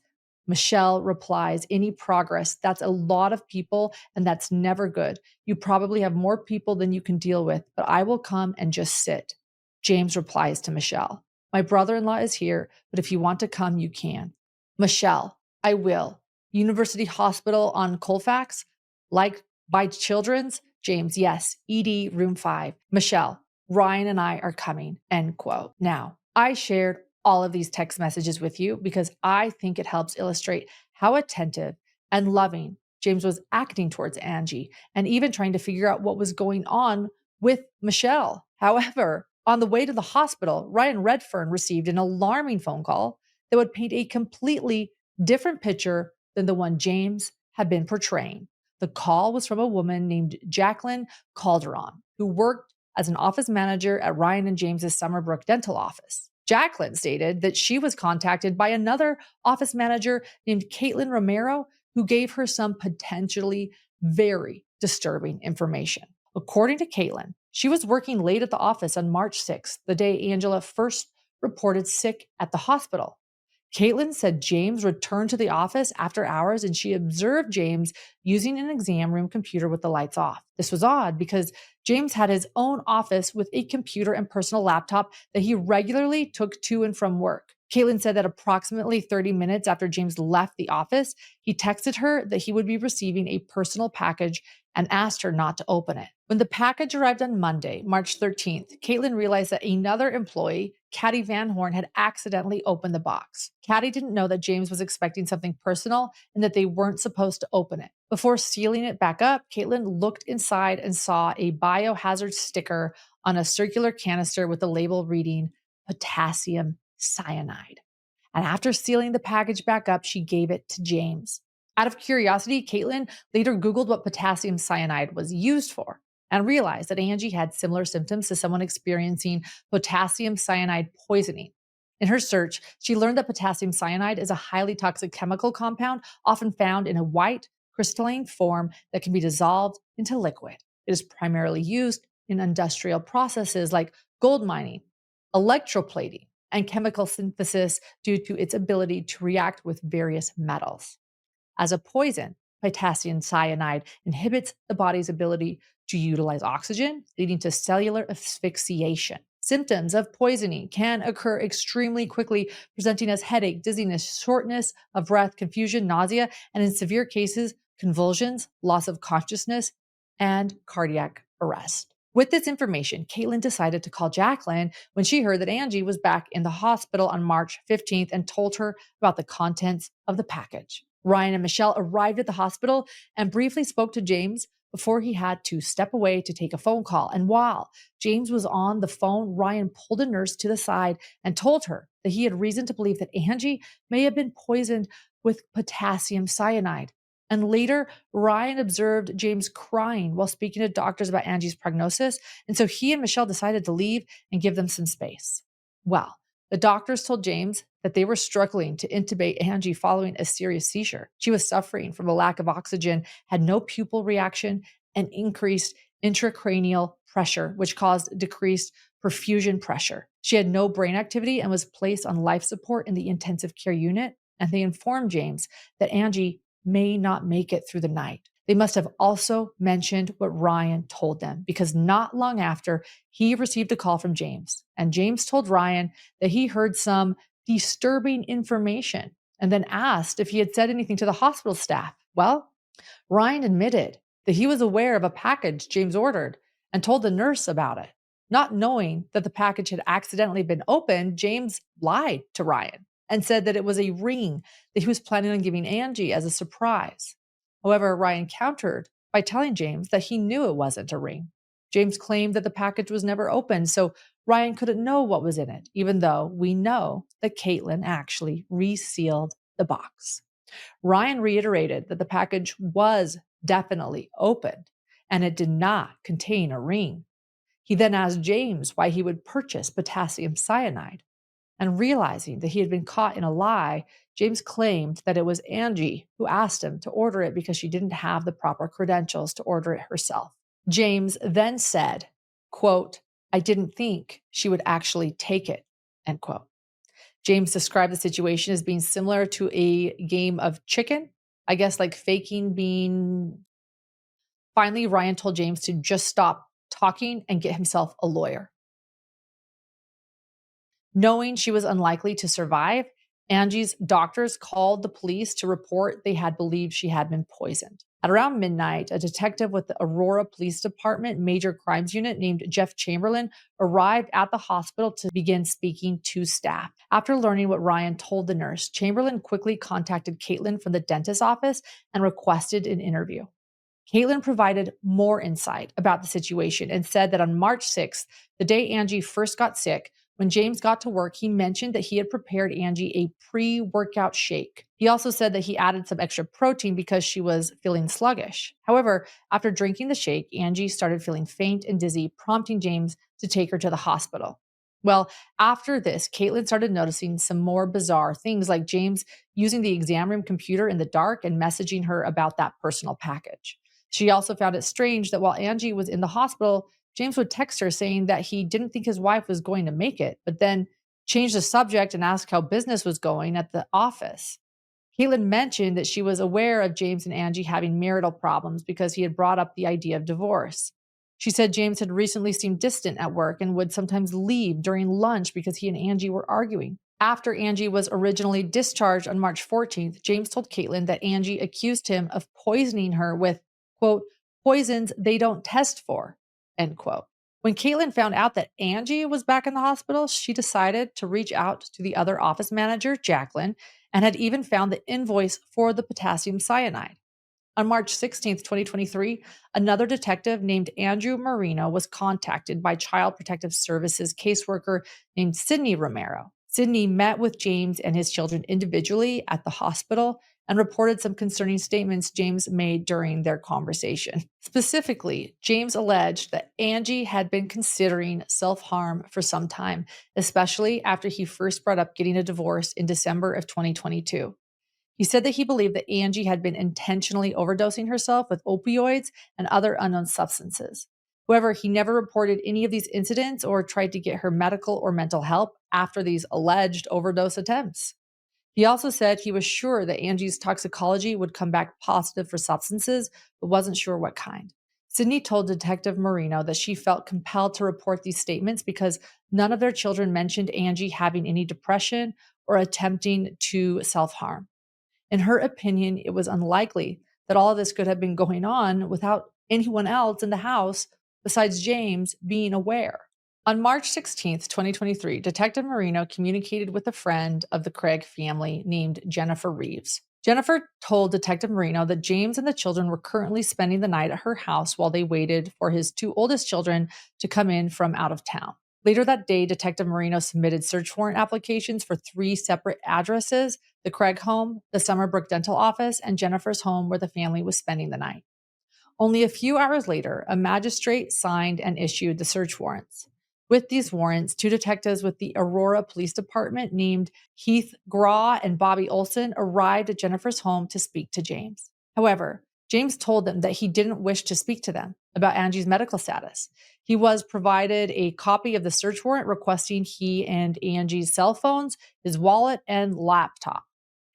Michelle replies, any progress, that's a lot of people, and that's never good. You probably have more people than you can deal with, but I will come and just sit. James replies to Michelle, my brother-in-law is here, but if you want to come, you can. Michelle, I will. University Hospital on Colfax? Like by Children's? James, yes. ED, room 5. Michelle, Ryan and I are coming, end quote. Now, I shared all of these text messages with you because I think it helps illustrate how attentive and loving James was acting towards Angie and even trying to figure out what was going on with Michelle. However, on the way to the hospital, Ryan Redfern received an alarming phone call that would paint a completely different picture than the one James had been portraying. The call was from a woman named Jacqueline Calderon, who worked as an office manager at Ryan and James's Summerbrook dental office. Jacqueline stated that she was contacted by another office manager named Caitlin Romero, who gave her some potentially very disturbing information. According to Caitlin, she was working late at the office on March 6th, the day Angela first reported sick at the hospital. Caitlin said James returned to the office after hours and she observed James using an exam room computer with the lights off. This was odd because James had his own office with a computer and personal laptop that he regularly took to and from work. Caitlin said that approximately 30 minutes after James left the office, he texted her that he would be receiving a personal package and asked her not to open it. When the package arrived on Monday, March 13th, Caitlin realized that another employee, Caddy Van Horn, had accidentally opened the box. Caddy didn't know that James was expecting something personal and that they weren't supposed to open it. Before sealing it back up, Caitlin looked inside and saw a biohazard sticker on a circular canister with the label reading potassium cyanide. And after sealing the package back up, she gave it to James. Out of curiosity, Caitlin later Googled what potassium cyanide was used for and realized that Angie had similar symptoms to someone experiencing potassium cyanide poisoning. In her search, she learned that potassium cyanide is a highly toxic chemical compound often found in a white, crystalline form that can be dissolved into liquid. It is primarily used in industrial processes like gold mining, electroplating, and chemical synthesis due to its ability to react with various metals. As a poison, potassium cyanide inhibits the body's ability to utilize oxygen, leading to cellular asphyxiation. Symptoms of poisoning can occur extremely quickly, presenting as headache, dizziness, shortness of breath, confusion, nausea, and in severe cases, convulsions, loss of consciousness, and cardiac arrest. With this information, Caitlin decided to call Jacqueline when she heard that Angie was back in the hospital on March 15th and told her about the contents of the package. Ryan and Michelle arrived at the hospital and briefly spoke to James before he had to step away to take a phone call. And while James was on the phone, Ryan pulled a nurse to the side and told her that he had reason to believe that Angie may have been poisoned with potassium cyanide. And later, Ryan observed James crying while speaking to doctors about Angie's prognosis. And so he and Michelle decided to leave and give them some space. Well, the doctors told James that they were struggling to intubate Angie following a serious seizure. She was suffering from a lack of oxygen, had no pupil reaction, and increased intracranial pressure, which caused decreased perfusion pressure. She had no brain activity and was placed on life support in the intensive care unit. And they informed James that Angie may not make it through the night. They must have also mentioned what Ryan told them because not long after, he received a call from James. And James told Ryan that he heard some disturbing information and then asked if he had said anything to the hospital staff. Well, Ryan admitted that he was aware of a package James ordered and told the nurse about it. Not knowing that the package had accidentally been opened, James lied to Ryan and said that it was a ring that he was planning on giving Angie as a surprise. However, Ryan countered by telling James that he knew it wasn't a ring. James claimed that the package was never opened, so Ryan couldn't know what was in it, even though we know that Caitlin actually resealed the box. Ryan reiterated that the package was definitely opened and it did not contain a ring. He then asked James why he would purchase potassium cyanide. And realizing that he had been caught in a lie, James claimed that it was Angie who asked him to order it because she didn't have the proper credentials to order it herself. James then said, quote, "I didn't think she would actually take it," end quote. James described the situation as being similar to a game of chicken, I guess like faking being. Finally, Ryan told James to just stop talking and get himself a lawyer. Knowing she was unlikely to survive, Angie's doctors called the police to report they had believed she had been poisoned. At around midnight, a detective with the Aurora Police Department Major Crimes Unit named Jeff Chamberlain arrived at the hospital to begin speaking to staff. After learning what Ryan told the nurse, Chamberlain quickly contacted Caitlin from the dentist's office and requested an interview. Caitlin provided more insight about the situation and said that on March 6th, the day Angie first got sick, when James got to work, he mentioned that he had prepared Angie a pre-workout shake. He also said that he added some extra protein because she was feeling sluggish. However, after drinking the shake, Angie started feeling faint and dizzy, prompting James to take her to the hospital. Well, after this, Caitlin started noticing some more bizarre things like James using the exam room computer in the dark and messaging her about that personal package. She also found it strange that while Angie was in the hospital, James would text her saying that he didn't think his wife was going to make it, but then changed the subject and asked how business was going at the office. Caitlin mentioned that she was aware of James and Angie having marital problems because he had brought up the idea of divorce. She said James had recently seemed distant at work and would sometimes leave during lunch because he and Angie were arguing. After Angie was originally discharged on March 14th, James told Caitlin that Angie accused him of poisoning her with, quote, poisons they don't test for, end quote. When Caitlin found out that Angie was back in the hospital, she decided to reach out to the other office manager, Jacqueline, and had even found the invoice for the potassium cyanide. On March 16th, 2023, another detective named Andrew Marino was contacted by Child Protective Services caseworker named Sydney Romero. Sydney met with James and his children individually at the hospital and reported some concerning statements James made during their conversation. Specifically, James alleged that Angie had been considering self-harm for some time, especially after he first brought up getting a divorce in December of 2022. He said that he believed that Angie had been intentionally overdosing herself with opioids and other unknown substances. However, he never reported any of these incidents or tried to get her medical or mental help after these alleged overdose attempts. He also said he was sure that Angie's toxicology would come back positive for substances, but wasn't sure what kind. Sydney told Detective Marino that she felt compelled to report these statements because none of their children mentioned Angie having any depression or attempting to self-harm. In her opinion, it was unlikely that all of this could have been going on without anyone else in the house besides James being aware. On March 16th, 2023, Detective Marino communicated with a friend of the Craig family named Jennifer Reeves. Jennifer told Detective Marino that James and the children were currently spending the night at her house while they waited for his two oldest children to come in from out of town. Later that day, Detective Marino submitted search warrant applications for 3 separate addresses: the Craig home, the Summerbrook dental office, and Jennifer's home where the family was spending the night. Only a few hours later, a magistrate signed and issued the search warrants. With these warrants, 2 detectives with the Aurora Police Department named Heath Graw and Bobby Olson arrived at Jennifer's home to speak to James. However, James told them that he didn't wish to speak to them about Angie's medical status. He was provided a copy of the search warrant requesting he and Angie's cell phones, his wallet, and laptop.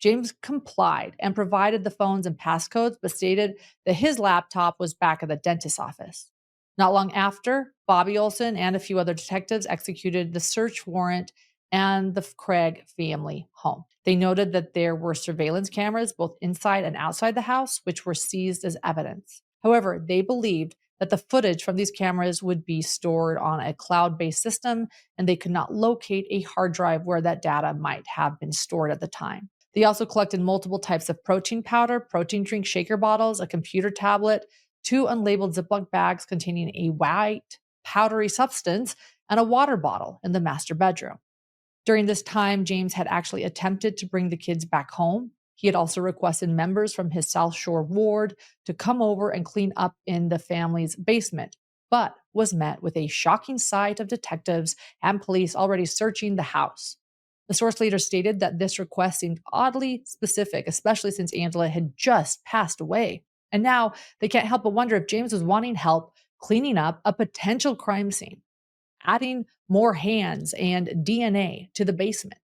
James complied and provided the phones and passcodes, but stated that his laptop was back at the dentist's office. Not long after, Bobby Olson and a few other detectives executed the search warrant and the Craig family home. They noted that there were surveillance cameras both inside and outside the house, which were seized as evidence. However, they believed that the footage from these cameras would be stored on a cloud-based system, and they could not locate a hard drive where that data might have been stored at the time. They also collected multiple types of protein powder, protein drink shaker bottles, a computer tablet, 2 unlabeled Ziploc bags containing a white, powdery substance, and a water bottle in the master bedroom. During this time, James had actually attempted to bring the kids back home. He had also requested members from his South Shore ward to come over and clean up in the family's basement, but was met with a shocking sight of detectives and police already searching the house. The source later stated that this request seemed oddly specific, especially since Angela had just passed away. And now they can't help but wonder if James was wanting help cleaning up a potential crime scene, adding more hands and DNA to the basement.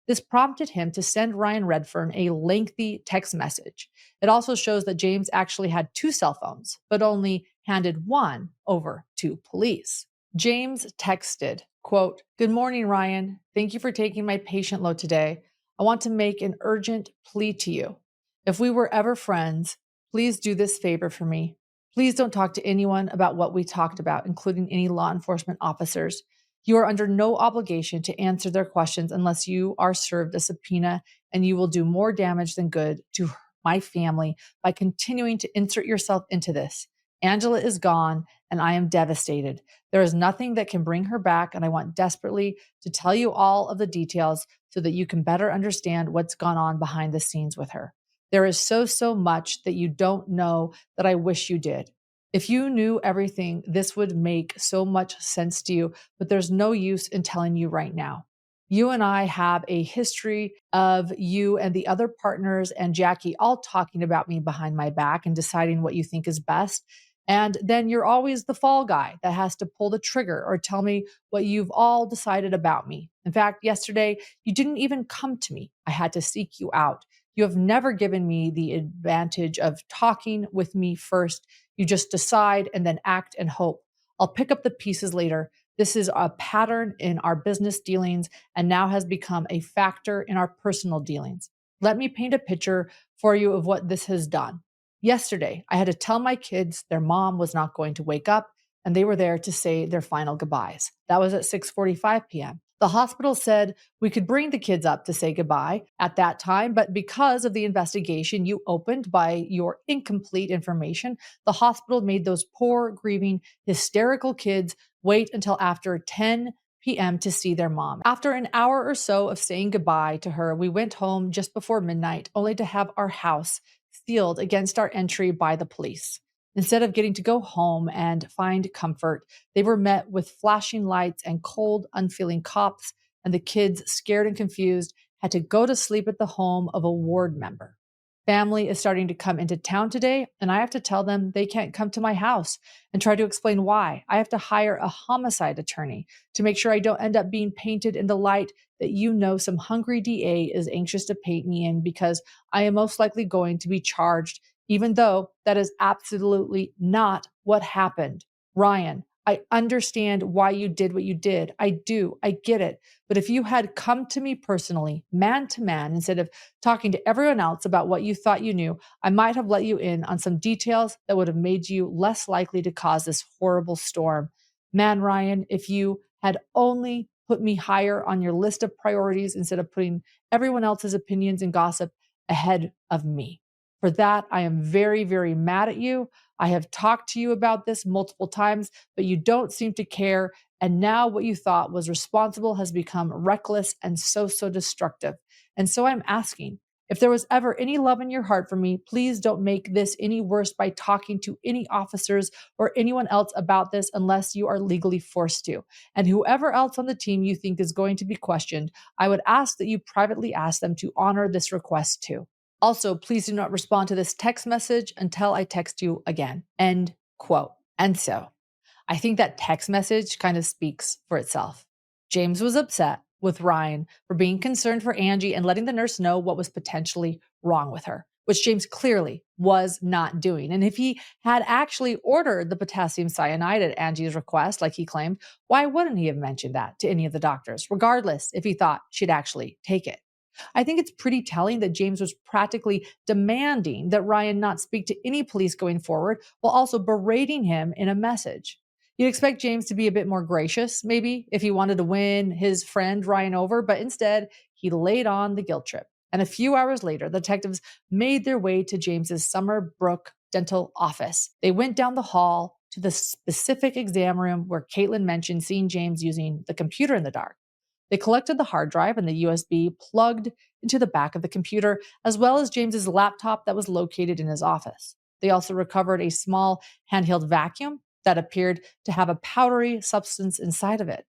This prompted him to send Ryan Redfern a lengthy text message. It also shows that James actually had 2 cell phones, but only handed one over to police. James texted, quote, "Good morning, Ryan. Thank you for taking my patient load today. I want to make an urgent plea to you. If we were ever friends, please do this favor for me. Please don't talk to anyone about what we talked about, including any law enforcement officers. You are under no obligation to answer their questions unless you are served a subpoena, and you will do more damage than good to my family by continuing to insert yourself into this. Angela is gone, and I am devastated. There is nothing that can bring her back, and I want desperately to tell you all of the details so that you can better understand what's gone on behind the scenes with her. There is so much that you don't know that I wish you did. If you knew everything, this would make so much sense to you, but there's no use in telling you right now. You and I have a history of you and the other partners and Jackie all talking about me behind my back and deciding what you think is best. And then you're always the fall guy that has to pull the trigger or tell me what you've all decided about me. In fact, yesterday, you didn't even come to me. I had to seek you out. You have never given me the advantage of talking with me first. You just decide and then act and hope. I'll pick up the pieces later. This is a pattern in our business dealings and now has become a factor in our personal dealings. Let me paint a picture for you of what this has done. Yesterday, I had to tell my kids their mom was not going to wake up and they were there to say their final goodbyes. That was at 6:45 p.m. The hospital said we could bring the kids up to say goodbye at that time, but because of the investigation you opened by your incomplete information, the hospital made those poor, grieving, hysterical kids wait until after 10 p.m. to see their mom. After an hour or so of saying goodbye to her, we went home just before midnight, only to have our house sealed against our entry by the police. Instead of getting to go home and find comfort, they were met with flashing lights and cold, unfeeling cops, and the kids, scared and confused, had to go to sleep at the home of a ward member. Family is starting to come into town today, and I have to tell them they can't come to my house and try to explain why. I have to hire a homicide attorney to make sure I don't end up being painted in the light that some hungry DA is anxious to paint me in because I am most likely going to be charged, even though that is absolutely not what happened. Ryan, I understand why you did what you did. I do. I get it. But if you had come to me personally, man to man, instead of talking to everyone else about what you thought you knew, I might have let you in on some details that would have made you less likely to cause this horrible storm. Man, Ryan, if you had only put me higher on your list of priorities instead of putting everyone else's opinions and gossip ahead of me. For that, I am very, very mad at you. I have talked to you about this multiple times, but you don't seem to care. And now what you thought was responsible has become reckless and so destructive. And so I'm asking, if there was ever any love in your heart for me, please don't make this any worse by talking to any officers or anyone else about this unless you are legally forced to. And whoever else on the team you think is going to be questioned, I would ask that you privately ask them to honor this request too. Also, please do not respond to this text message until I text you again. End quote. And so, I think that text message kind of speaks for itself. James was upset with Ryan for being concerned for Angie and letting the nurse know what was potentially wrong with her, which James clearly was not doing. And if he had actually ordered the potassium cyanide at Angie's request, like he claimed, why wouldn't he have mentioned that to any of the doctors, regardless if he thought she'd actually take it? I think it's pretty telling that James was practically demanding that Ryan not speak to any police going forward while also berating him in a message. You'd expect James to be a bit more gracious, maybe, if he wanted to win his friend Ryan over, but instead, he laid on the guilt trip. And a few hours later, the detectives made their way to James's Summerbrook dental office. They went down the hall to the specific exam room where Caitlin mentioned seeing James using the computer in the dark. They collected the hard drive and the USB plugged into the back of the computer, as well as James's laptop that was located in his office. They also recovered a small handheld vacuum that appeared to have a powdery substance inside of it.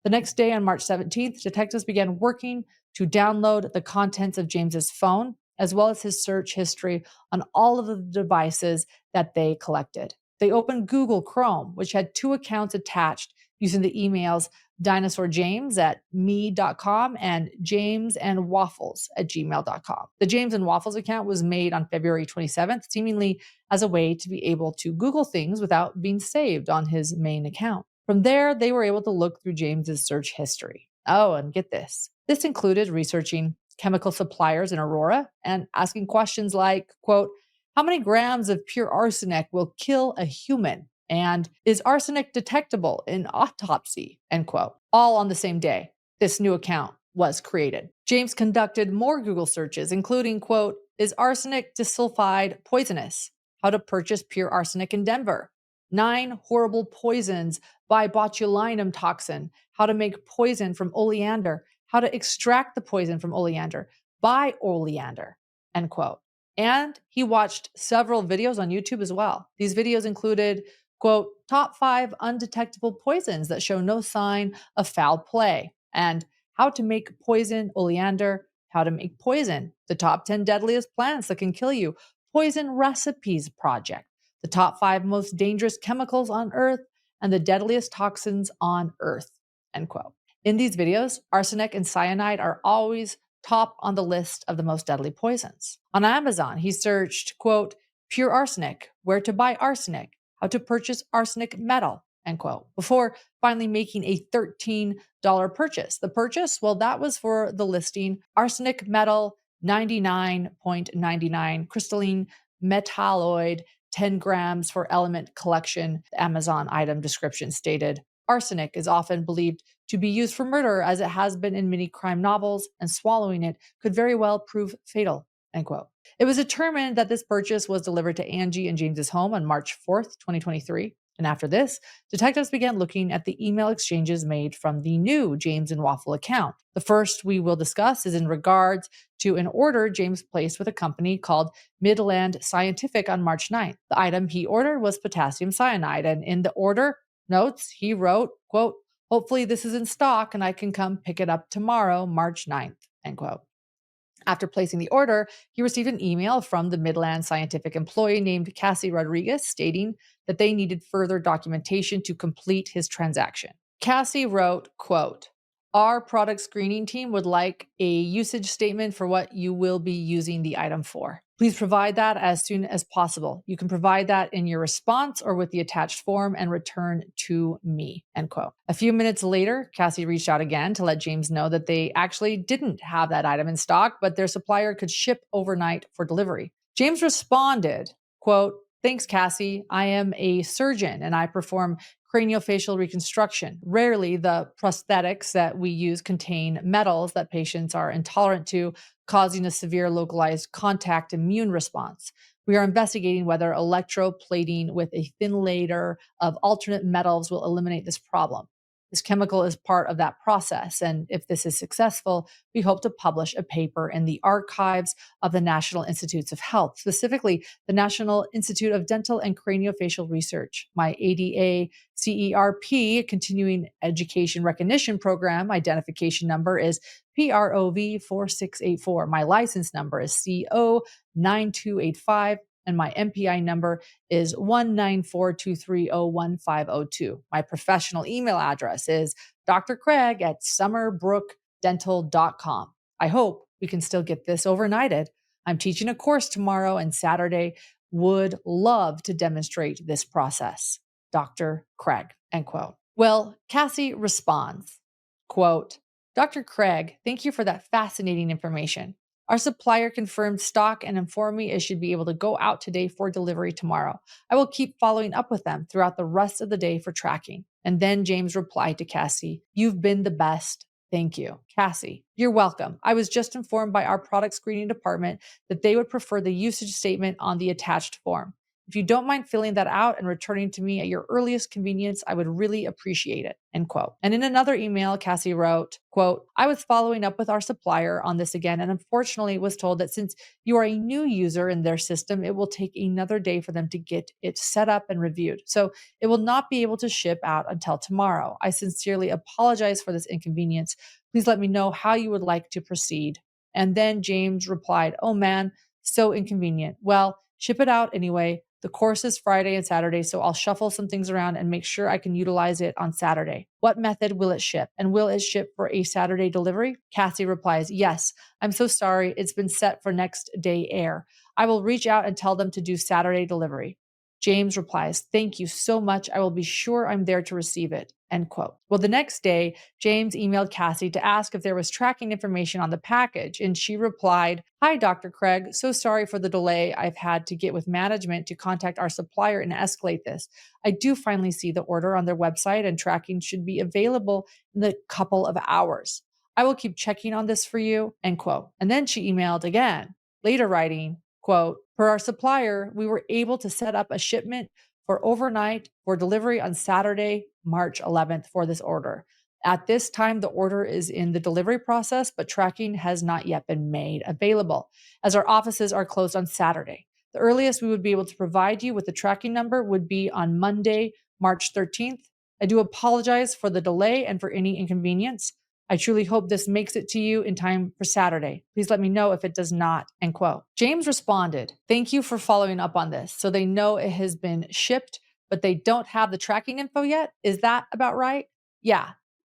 The next day, on March 17th, detectives began working to download the contents of James's phone, as well as his search history on all of the devices that they collected. They opened Google Chrome, which had two accounts attached using the emails dinosaurjames@me.com and jamesandwaffles@gmail.com. The James and Waffles account was made on February 27th, seemingly as a way to be able to Google things without being saved on his main account. From there, they were able to look through James's search history. Oh, and get this. This included researching chemical suppliers in Aurora and asking questions like, quote, how many grams of pure arsenic will kill a human? And is arsenic detectable in autopsy? End quote. All on the same day, this new account was created. James conducted more Google searches, including, quote, is arsenic disulfide poisonous? How to purchase pure arsenic in Denver. 9 horrible poisons by botulinum toxin. How to make poison from oleander. How to extract the poison from oleander. Buy oleander. End quote. And he watched several videos on YouTube as well. These videos included, quote, top 5 undetectable poisons that show no sign of foul play, and how to make poison oleander, how to make poison, the top 10 deadliest plants that can kill you, poison recipes project, the top 5 most dangerous chemicals on Earth, and the deadliest toxins on Earth, end quote. In these videos, arsenic and cyanide are always top on the list of the most deadly poisons. On Amazon, he searched, quote, pure arsenic, where to buy arsenic, how to purchase arsenic metal, end quote, before finally making a $13 purchase. The purchase, well, that was for the listing arsenic metal 99.99 crystalline metalloid, 10 grams for element collection. The Amazon item description stated. Arsenic is often believed to be used for murder as it has been in many crime novels, and swallowing it could very well prove fatal. End quote. It was determined that this purchase was delivered to Angie and James's home on March 4th, 2023. And after this, detectives began looking at the email exchanges made from the new James and Waffle account. The first we will discuss is in regards to an order James placed with a company called Midland Scientific on March 9th. The item he ordered was potassium cyanide, and in the order notes, he wrote, quote, "Hopefully this is in stock and I can come pick it up tomorrow, March 9th, end quote. After placing the order, he received an email from the Midland Scientific employee named Cassie Rodriguez stating that they needed further documentation to complete his transaction. Cassie wrote, quote, "Our product screening team would like a usage statement for what you will be using the item for. Please provide that as soon as possible. You can provide that in your response or with the attached form and return to me," end quote. A few minutes later, Cassie reached out again to let James know that they actually didn't have that item in stock, but their supplier could ship overnight for delivery. James responded, quote, "Thanks, Cassie. I am a surgeon and I perform craniofacial reconstruction. Rarely the prosthetics that we use contain metals that patients are intolerant to, causing a severe localized contact immune response. We are investigating whether electroplating with a thin layer of alternate metals will eliminate this problem. This chemical is part of that process, and if this is successful, we hope to publish a paper in the archives of the National Institutes of Health, specifically the National Institute of Dental and Craniofacial Research. My ADA CERP, Continuing Education Recognition Program, identification number is PROV 4684. My license number is CO 9285. And my MPI number is 19423015002. My professional email address is drcraig@summerbrookdental.com. I hope we can still get this overnighted. I'm teaching a course tomorrow and Saturday. Would love to demonstrate this process. Dr. Craig, end quote. Well, Cassie responds, quote, "Dr. Craig, thank you for that fascinating information. Our supplier confirmed stock and informed me it should be able to go out today for delivery tomorrow. I will keep following up with them throughout the rest of the day for tracking." And then James replied to Cassie, "You've been the best. Thank you." Cassie, "You're welcome. I was just informed by our product screening department that they would prefer the usage statement on the attached form. If you don't mind filling that out and returning to me at your earliest convenience, I would really appreciate it," end quote. And in another email, Cassie wrote, quote, "I was following up with our supplier on this again and unfortunately was told that since you are a new user in their system, it will take another day for them to get it set up and reviewed. So it will not be able to ship out until tomorrow. I sincerely apologize for this inconvenience. Please let me know how you would like to proceed." And then James replied, "Oh man, so inconvenient. Well, ship it out anyway. The course is Friday and Saturday, so I'll shuffle some things around and make sure I can utilize it on Saturday. What method will it ship? And will it ship for a Saturday delivery?" Cassie replies, "Yes, I'm so sorry. It's been set for next day air. I will reach out and tell them to do Saturday delivery." James replies, "Thank you so much. I will be sure I'm there to receive it," end quote. Well, the next day, James emailed Cassie to ask if there was tracking information on the package, and she replied, "Hi, Dr. Craig. So sorry for the delay. I've had to get with management to contact our supplier and escalate this. I do finally see the order on their website, and tracking should be available in a couple of hours. I will keep checking on this for you," end quote. And then she emailed again, later writing, quote, "Per our supplier, we were able to set up a shipment for overnight for delivery on Saturday, March 11th for this order. At this time, the order is in the delivery process, but tracking has not yet been made available as our offices are closed on Saturday. The earliest we would be able to provide you with the tracking number would be on Monday, March 13th. I do apologize for the delay and for any inconvenience. I truly hope this makes it to you in time for Saturday. Please let me know if it does not," end quote. James responded, "Thank you for following up on this. So they know it has been shipped, but they don't have the tracking info yet. Is that about right?" "Yeah.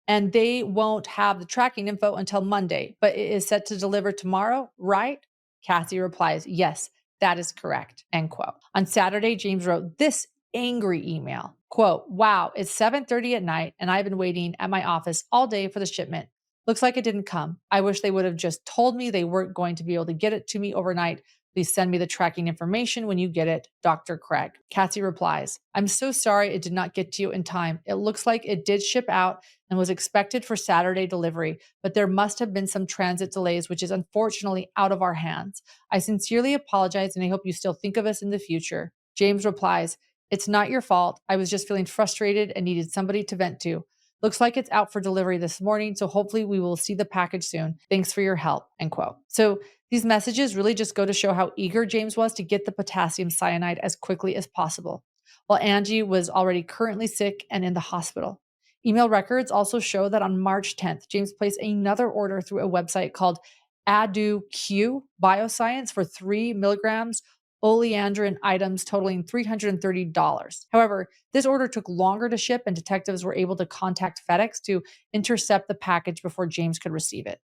And they won't have the tracking info until Monday, but it is set to deliver tomorrow, right?" Cassie replies, "Yes, that is correct," end quote. On Saturday, James wrote this angry email, quote, "Wow, it's 7:30 at night and I've been waiting at my office all day for the shipment. Looks like it didn't come. I wish they would have just told me they weren't going to be able to get it to me overnight. Please send me the tracking information when you get it, Dr. Craig. Cassie replies, I'm so sorry it did not get to you in time. It looks like it did ship out and was expected for Saturday delivery, but there must have been some transit delays, which is unfortunately out of our hands. I sincerely apologize and I hope you still think of us in the future. James replies, it's not your fault. I was just feeling frustrated and needed somebody to vent to. Looks like it's out for delivery this morning, so hopefully we will see the package soon. Thanks for your help, end quote. So these messages really just go to show how eager James was to get the potassium cyanide as quickly as possible, while Angie was already currently sick and in the hospital. Email records also show that on March 10th, James placed another order through a website called AduQ Bioscience for 3 milligrams oleandrin items totaling $330. However, this order took longer to ship and detectives were able to contact FedEx to intercept the package before James could receive it.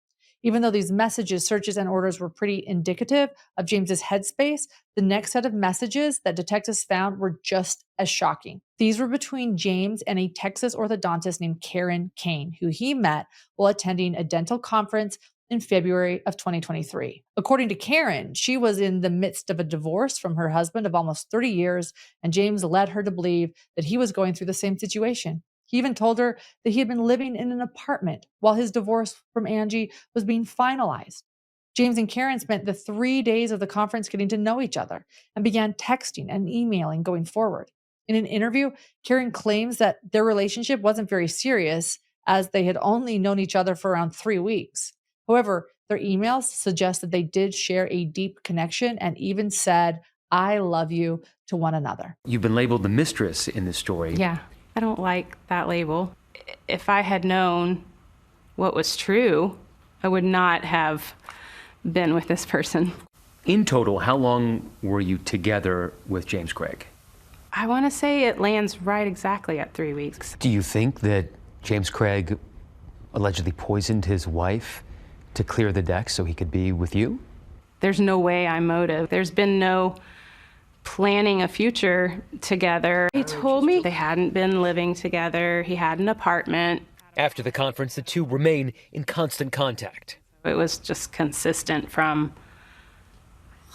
Even though these messages, searches, and orders were pretty indicative of James's headspace, the next set of messages that detectives found were just as shocking. These were between James and a Texas orthodontist named Karen Kane, who he met while attending a dental conference in February of 2023. According to Karen, she was in the midst of a divorce from her husband of almost 30 years, and James led her to believe that he was going through the same situation. He even told her that he had been living in an apartment while his divorce from Angie was being finalized. James and Karen spent the 3 days of the conference getting to know each other and began texting and emailing going forward. In an interview, Karen claims that their relationship wasn't very serious as they had only known each other for around 3 weeks. However, their emails suggest that they did share a deep connection and even said, I love you to one another. You've been labeled the mistress in this story. Yeah, I don't like that label. If I had known what was true, I would not have been with this person. In total, how long were you together with James Craig? I want to say it lands right exactly at 3 weeks. Do you think that James Craig allegedly poisoned his wife to clear the deck so he could be with you? There's no way I'm motive. There's been no planning a future together. He told me they hadn't been living together. He had an apartment. After the conference, the two remain in constant contact. It was just consistent from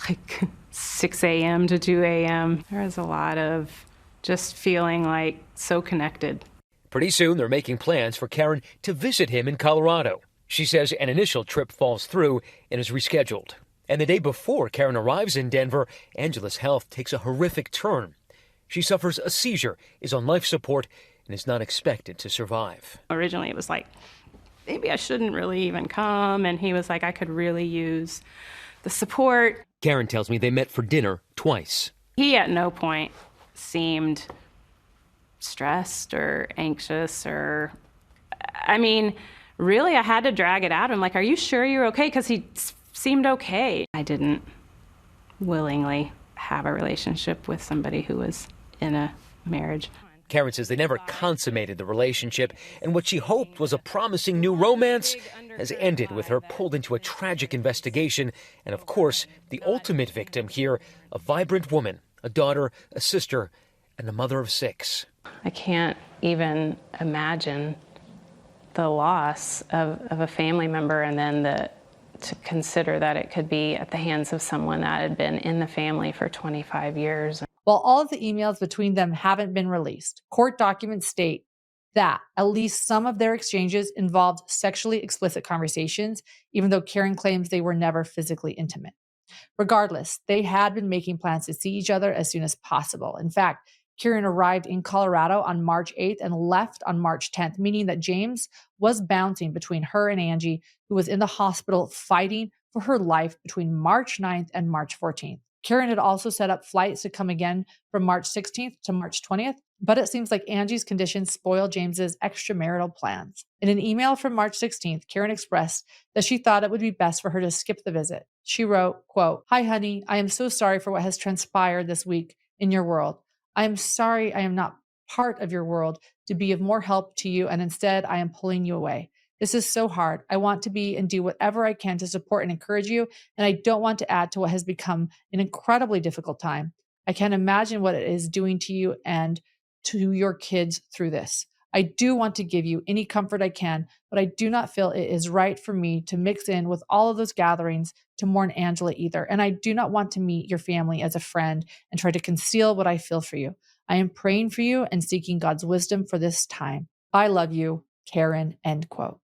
like 6 a.m. to 2 a.m. There was a lot of just feeling like so connected. Pretty soon, they're making plans for Karen to visit him in Colorado. She says an initial trip falls through and is rescheduled. And the day before Karen arrives in Denver, Angela's health takes a horrific turn. She suffers a seizure, is on life support, and is not expected to survive. Originally, it was like, maybe I shouldn't really even come. And he was like, I could really use the support. Karen tells me they met for dinner twice. He at no point seemed stressed or anxious or, I mean, really, I had to drag it out. I'm like, are you sure you're okay? Because he seemed okay. I didn't willingly have a relationship with somebody who was in a marriage. Karen says they never consummated the relationship, and what she hoped was a promising new romance has ended with her pulled into a tragic investigation. And of course, the ultimate victim here, a vibrant woman, a daughter, a sister, and a mother of 6. I can't even imagine the loss of a family member, and then to consider that it could be at the hands of someone that had been in the family for 25 years. While all of the emails between them haven't been released, court documents state that at least some of their exchanges involved sexually explicit conversations, even though Karen claims they were never physically intimate. Regardless, they had been making plans to see each other as soon as possible. In fact, Karen arrived in Colorado on March 8th and left on March 10th, meaning that James was bouncing between her and Angie, who was in the hospital fighting for her life between March 9th and March 14th. Karen had also set up flights to come again from March 16th to March 20th, but it seems like Angie's condition spoiled James's extramarital plans. In an email from March 16th, Karen expressed that she thought it would be best for her to skip the visit. She wrote, quote, "Hi, honey, I am so sorry for what has transpired this week in your world. I am sorry I am not part of your world to be of more help to you, and instead I am pulling you away. This is so hard. I want to be and do whatever I can to support and encourage you, and I don't want to add to what has become an incredibly difficult time. I can't imagine what it is doing to you and to your kids through this. I do want to give you any comfort I can, but I do not feel it is right for me to mix in with all of those gatherings to mourn Angela either. And I do not want to meet your family as a friend and try to conceal what I feel for you. I am praying for you and seeking God's wisdom for this time. I love you, Karen, end quote.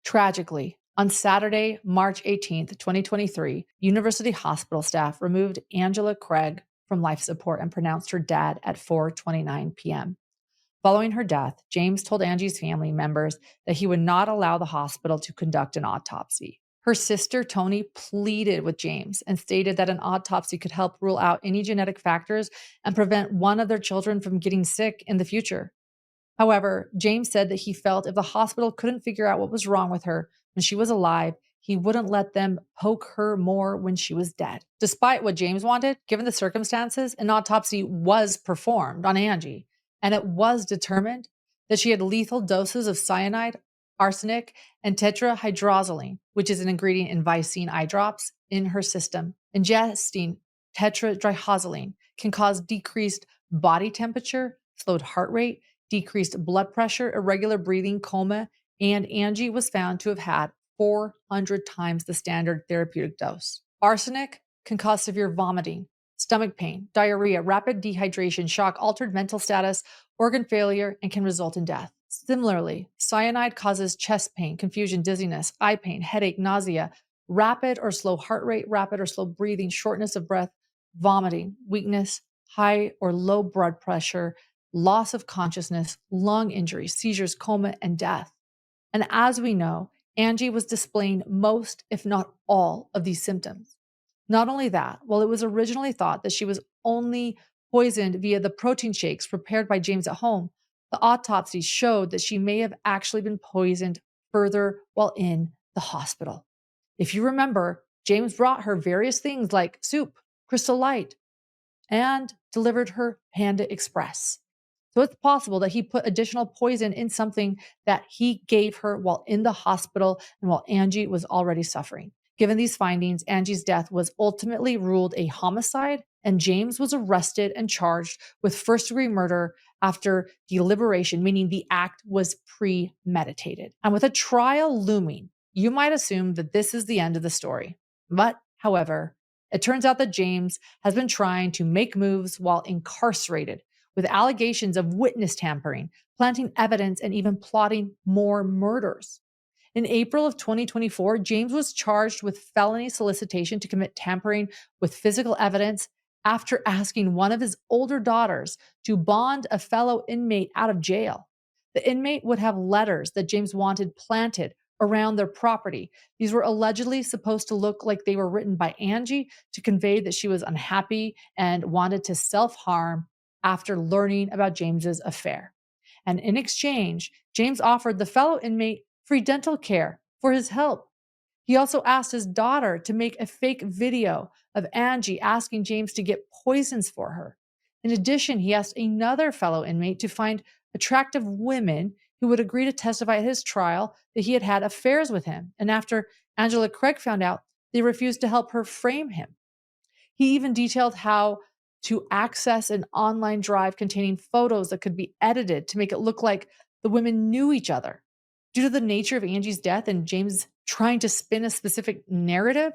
Tragically, on Saturday, March 18th, 2023, University Hospital staff removed Angela Craig from life support and pronounced her dead at 4:29 p.m. Following her death, James told Angie's family members that he would not allow the hospital to conduct an autopsy. Her sister, Tony, pleaded with James and stated that an autopsy could help rule out any genetic factors and prevent one of their children from getting sick in the future. However, James said that he felt if the hospital couldn't figure out what was wrong with her when she was alive, he wouldn't let them poke her more when she was dead. Despite what James wanted, given the circumstances, an autopsy was performed on Angie, and it was determined that she had lethal doses of cyanide, arsenic, and tetrahydrozoline, which is an ingredient in Vicine eye drops, in her system. Ingesting tetrahydrozoline can cause decreased body temperature, slowed heart rate, decreased blood pressure, irregular breathing, coma, and Angie was found to have had 400 times the standard therapeutic dose. Arsenic can cause severe vomiting, stomach pain, diarrhea, rapid dehydration, shock, altered mental status, organ failure, and can result in death. Similarly, cyanide causes chest pain, confusion, dizziness, eye pain, headache, nausea, rapid or slow heart rate, rapid or slow breathing, shortness of breath, vomiting, weakness, high or low blood pressure, loss of consciousness, lung injury, seizures, coma, and death. And as we know, Angie was displaying most, if not all, of these symptoms. Not only that, while it was originally thought that she was only poisoned via the protein shakes prepared by James at home, the autopsy showed that she may have actually been poisoned further while in the hospital. If you remember, James brought her various things like soup, Crystal Light, and delivered her Panda Express. So it's possible that he put additional poison in something that he gave her while in the hospital and while Angie was already suffering. Given these findings, Angie's death was ultimately ruled a homicide, and James was arrested and charged with first-degree murder after deliberation, meaning the act was premeditated. And with a trial looming, you might assume that this is the end of the story. But, however, it turns out that James has been trying to make moves while incarcerated, with allegations of witness tampering, planting evidence, and even plotting more murders. In April of 2024, James was charged with felony solicitation to commit tampering with physical evidence after asking one of his older daughters to bond a fellow inmate out of jail. The inmate would have letters that James wanted planted around their property. These were allegedly supposed to look like they were written by Angie to convey that she was unhappy and wanted to self-harm after learning about James's affair. And in exchange, James offered the fellow inmate free dental care for his help. He also asked his daughter to make a fake video of Angie asking James to get poisons for her. In addition, he asked another fellow inmate to find attractive women who would agree to testify at his trial that he had had affairs with him. And after Angela Craig found out, they refused to help her frame him. He even detailed how to access an online drive containing photos that could be edited to make it look like the women knew each other. Due to the nature of Angie's death and James trying to spin a specific narrative,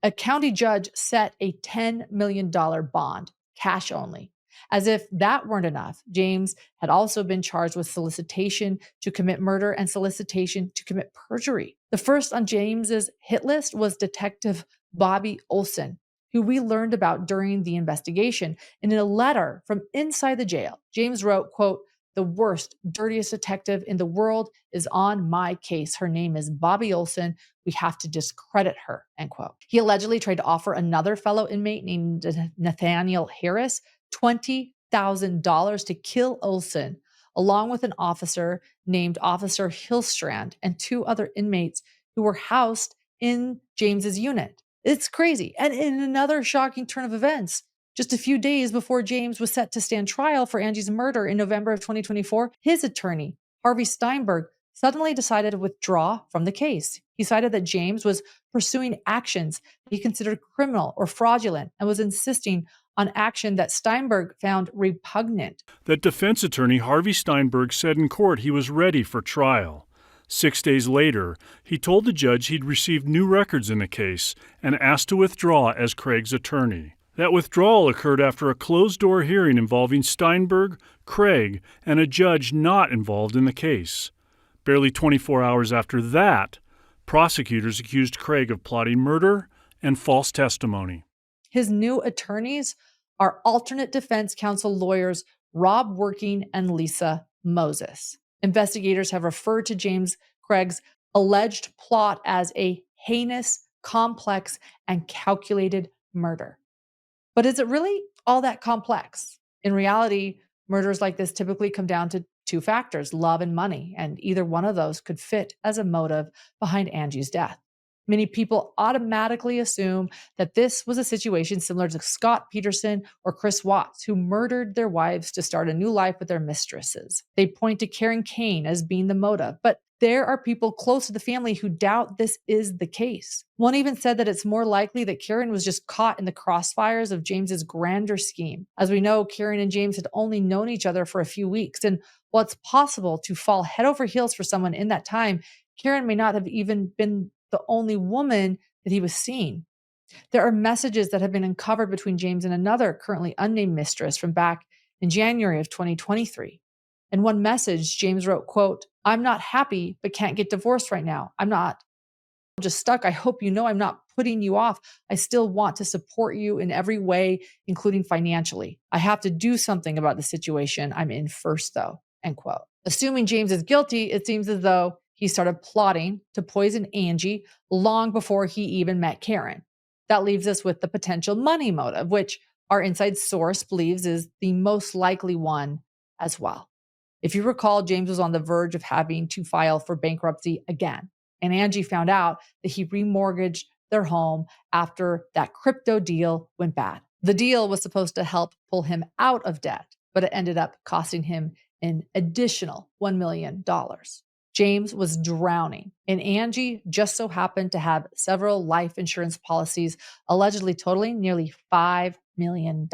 a county judge set a $10 million bond, cash only. As if that weren't enough, James had also been charged with solicitation to commit murder and solicitation to commit perjury. The first on James's hit list was Detective Bobby Olson, who we learned about during the investigation. And in a letter from inside the jail, James wrote, quote, "The worst, dirtiest detective in the world is on my case. Her name is Bobby Olson. We have to discredit her," end quote. He allegedly tried to offer another fellow inmate named Nathaniel Harris $20,000 to kill Olson, along with an officer named Officer Hillstrand and two other inmates who were housed in James's unit. It's crazy. And in another shocking turn of events, just a few days before James was set to stand trial for Angie's murder in November of 2024, his attorney, Harvey Steinberg, suddenly decided to withdraw from the case. He cited that James was pursuing actions he considered criminal or fraudulent and was insisting on action that Steinberg found repugnant. That defense attorney Harvey Steinberg said in court he was ready for trial. 6 days later, he told the judge he'd received new records in the case and asked to withdraw as Craig's attorney. That withdrawal occurred after a closed-door hearing involving Steinberg, Craig, and a judge not involved in the case. Barely 24 hours after that, prosecutors accused Craig of plotting murder and false testimony. His new attorneys are alternate defense counsel lawyers Rob Working and Lisa Moses. Investigators have referred to James Craig's alleged plot as a heinous, complex, and calculated murder. But is it really all that complex? In reality, murders like this typically come down to two factors, love and money, and either one of those could fit as a motive behind Angie's death. Many people automatically assume that this was a situation similar to Scott Peterson or Chris Watts, who murdered their wives to start a new life with their mistresses. They point to Karen Kane as being the motive, but there are people close to the family who doubt this is the case. One even said that it's more likely that Karen was just caught in the crossfires of James's grander scheme. As we know, Karen and James had only known each other for a few weeks, and while it's possible to fall head over heels for someone in that time, Karen may not have even been the only woman that he was seeing. There are messages that have been uncovered between James and another currently unnamed mistress from back in January of 2023. In one message, James wrote, quote, "I'm not happy, but can't get divorced right now. I'm just stuck. I hope you know I'm not putting you off. I still want to support you in every way, including financially. I have to do something about the situation I'm in first, though," end quote. Assuming James is guilty, it seems as though he started plotting to poison Angie long before he even met Karen. That leaves us with the potential money motive, which our inside source believes is the most likely one as well. If you recall, James was on the verge of having to file for bankruptcy again, and Angie found out that he remortgaged their home after that crypto deal went bad. The deal was supposed to help pull him out of debt, but it ended up costing him an additional $1 million. James was drowning, and Angie just so happened to have several life insurance policies, allegedly totaling nearly $5 million.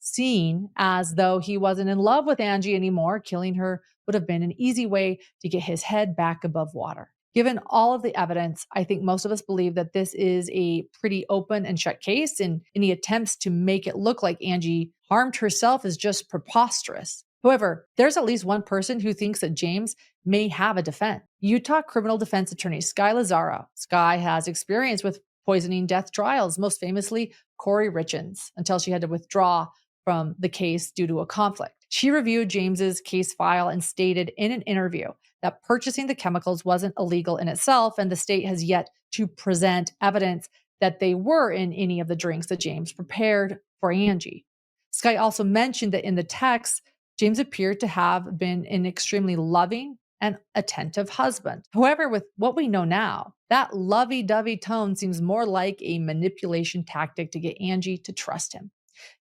Seen as though he wasn't in love with Angie anymore, killing her would have been an easy way to get his head back above water. Given all of the evidence, I think most of us believe that this is a pretty open and shut case, and any attempts to make it look like Angie harmed herself is just preposterous. However, there's at least one person who thinks that James may have a defense. Utah criminal defense attorney Sky Lazaro. Sky has experience with poisoning death trials, most famously Corey Richins, until she had to withdraw from the case due to a conflict. She reviewed James's case file and stated in an interview that purchasing the chemicals wasn't illegal in itself, and the state has yet to present evidence that they were in any of the drinks that James prepared for Angie. Sky also mentioned that in the text, James appeared to have been an extremely loving and attentive husband. However, with what we know now, that lovey-dovey tone seems more like a manipulation tactic to get Angie to trust him.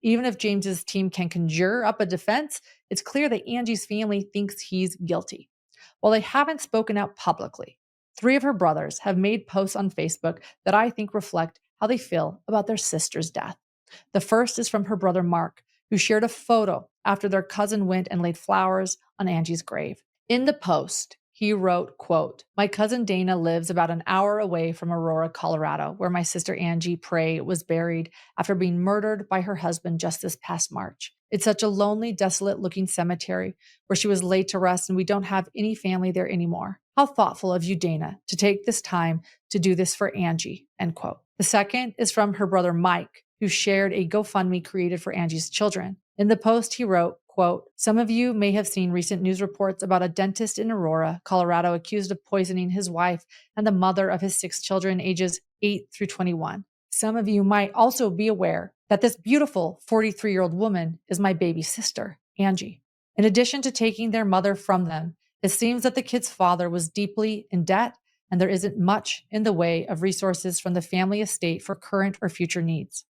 Even if James's team can conjure up a defense, it's clear that Angie's family thinks he's guilty. While they haven't spoken out publicly, 3 of her brothers have made posts on Facebook that I think reflect how they feel about their sister's death. The first is from her brother Mark, who shared a photo after their cousin went and laid flowers on Angie's grave. In the post, he wrote, quote, "My cousin Dana lives about an hour away from Aurora, Colorado, where my sister Angie Prey was buried after being murdered by her husband just this past March. It's such a lonely, desolate-looking cemetery where she was laid to rest, and we don't have any family there anymore. How thoughtful of you, Dana, to take this time to do this for Angie," end quote. The second is from her brother Mike, who shared a GoFundMe created for Angie's children. In the post, he wrote, quote, "Some of you may have seen recent news reports about a dentist in Aurora, Colorado, accused of poisoning his wife and the mother of his 6 children, ages 8 through 21. Some of you might also be aware that this beautiful 43-year-old woman is my baby sister, Angie. In addition to taking their mother from them, it seems that the kid's father was deeply in debt, and there isn't much in the way of resources from the family estate for current or future needs.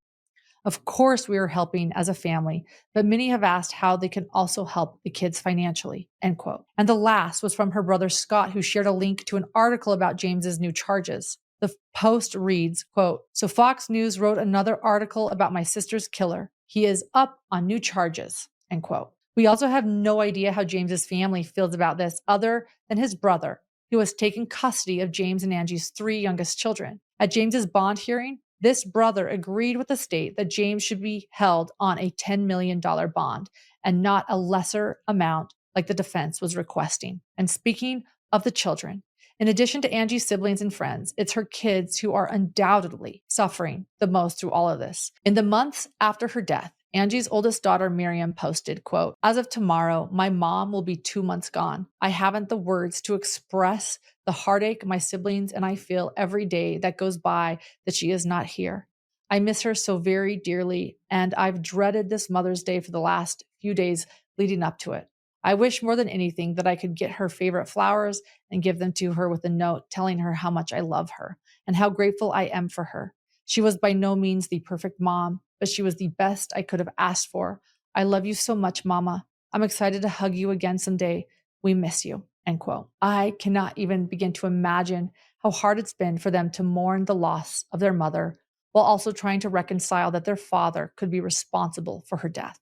Of course, we are helping as a family, but many have asked how they can also help the kids financially," end quote. And the last was from her brother Scott, who shared a link to an article about James's new charges. The Post reads, quote, "So Fox News wrote another article about my sister's killer. He is up on new charges," end quote. We also have no idea how James's family feels about this other than his brother, who has taken custody of James and Angie's 3 youngest children. At James's bond hearing, this brother agreed with the state that James should be held on a $10 million bond and not a lesser amount like the defense was requesting. And speaking of the children, in addition to Angie's siblings and friends, it's her kids who are undoubtedly suffering the most through all of this. In the months after her death, Angie's oldest daughter, Miriam, posted, quote, "As of tomorrow, my mom will be 2 months gone. I haven't the words to express the heartache my siblings and I feel every day that goes by that she is not here. I miss her so very dearly, and I've dreaded this Mother's Day for the last few days leading up to it. I wish more than anything that I could get her favorite flowers and give them to her with a note telling her how much I love her and how grateful I am for her. She was by no means the perfect mom, but she was the best I could have asked for. I love you so much, Mama. I'm excited to hug you again someday. We miss you," end quote. I cannot even begin to imagine how hard it's been for them to mourn the loss of their mother while also trying to reconcile that their father could be responsible for her death.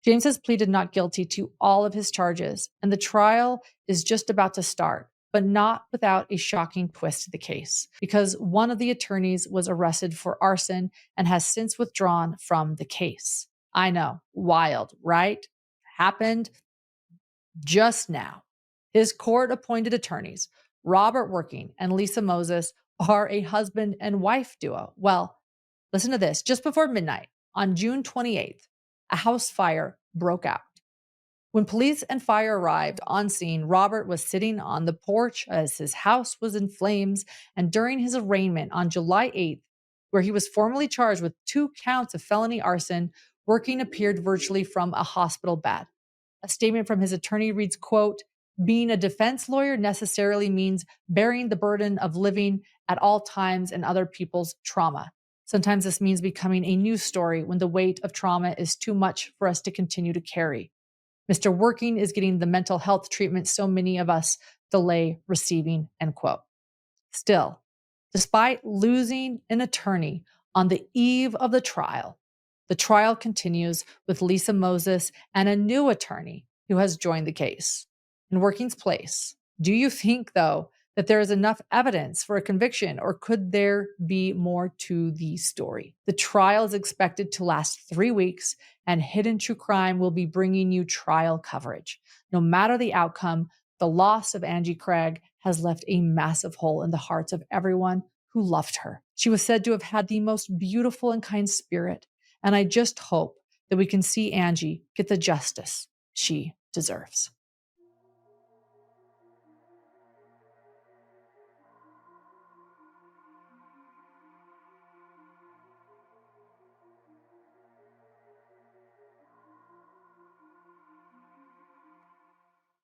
James has pleaded not guilty to all of his charges, and the trial is just about to start, but not without a shocking twist to the case, because one of the attorneys was arrested for arson and has since withdrawn from the case. I know, wild, right? Happened just now. His court-appointed attorneys, Robert Working and Lisa Moses, are a husband and wife duo. Well, listen to this. Just before midnight, on June 28th, a house fire broke out. When police and fire arrived on scene, Robert was sitting on the porch as his house was in flames, and during his arraignment on July 8th, where he was formally charged with 2 counts of felony arson, Working appeared virtually from a hospital bed. A statement from his attorney reads, quote, "Being a defense lawyer necessarily means bearing the burden of living at all times in other people's trauma. Sometimes this means becoming a news story when the weight of trauma is too much for us to continue to carry. Mr. Working is getting the mental health treatment so many of us delay receiving," end quote. Still, despite losing an attorney on the eve of the trial continues with Lisa Moses and a new attorney who has joined the case. In Working's place, do you think, though, that there is enough evidence for a conviction, or could there be more to the story? The trial is expected to last 3 weeks, and Hidden True Crime will be bringing you trial coverage. No matter the outcome, the loss of Angie Craig has left a massive hole in the hearts of everyone who loved her. She was said to have had the most beautiful and kind spirit, and I just hope that we can see Angie get the justice she deserves.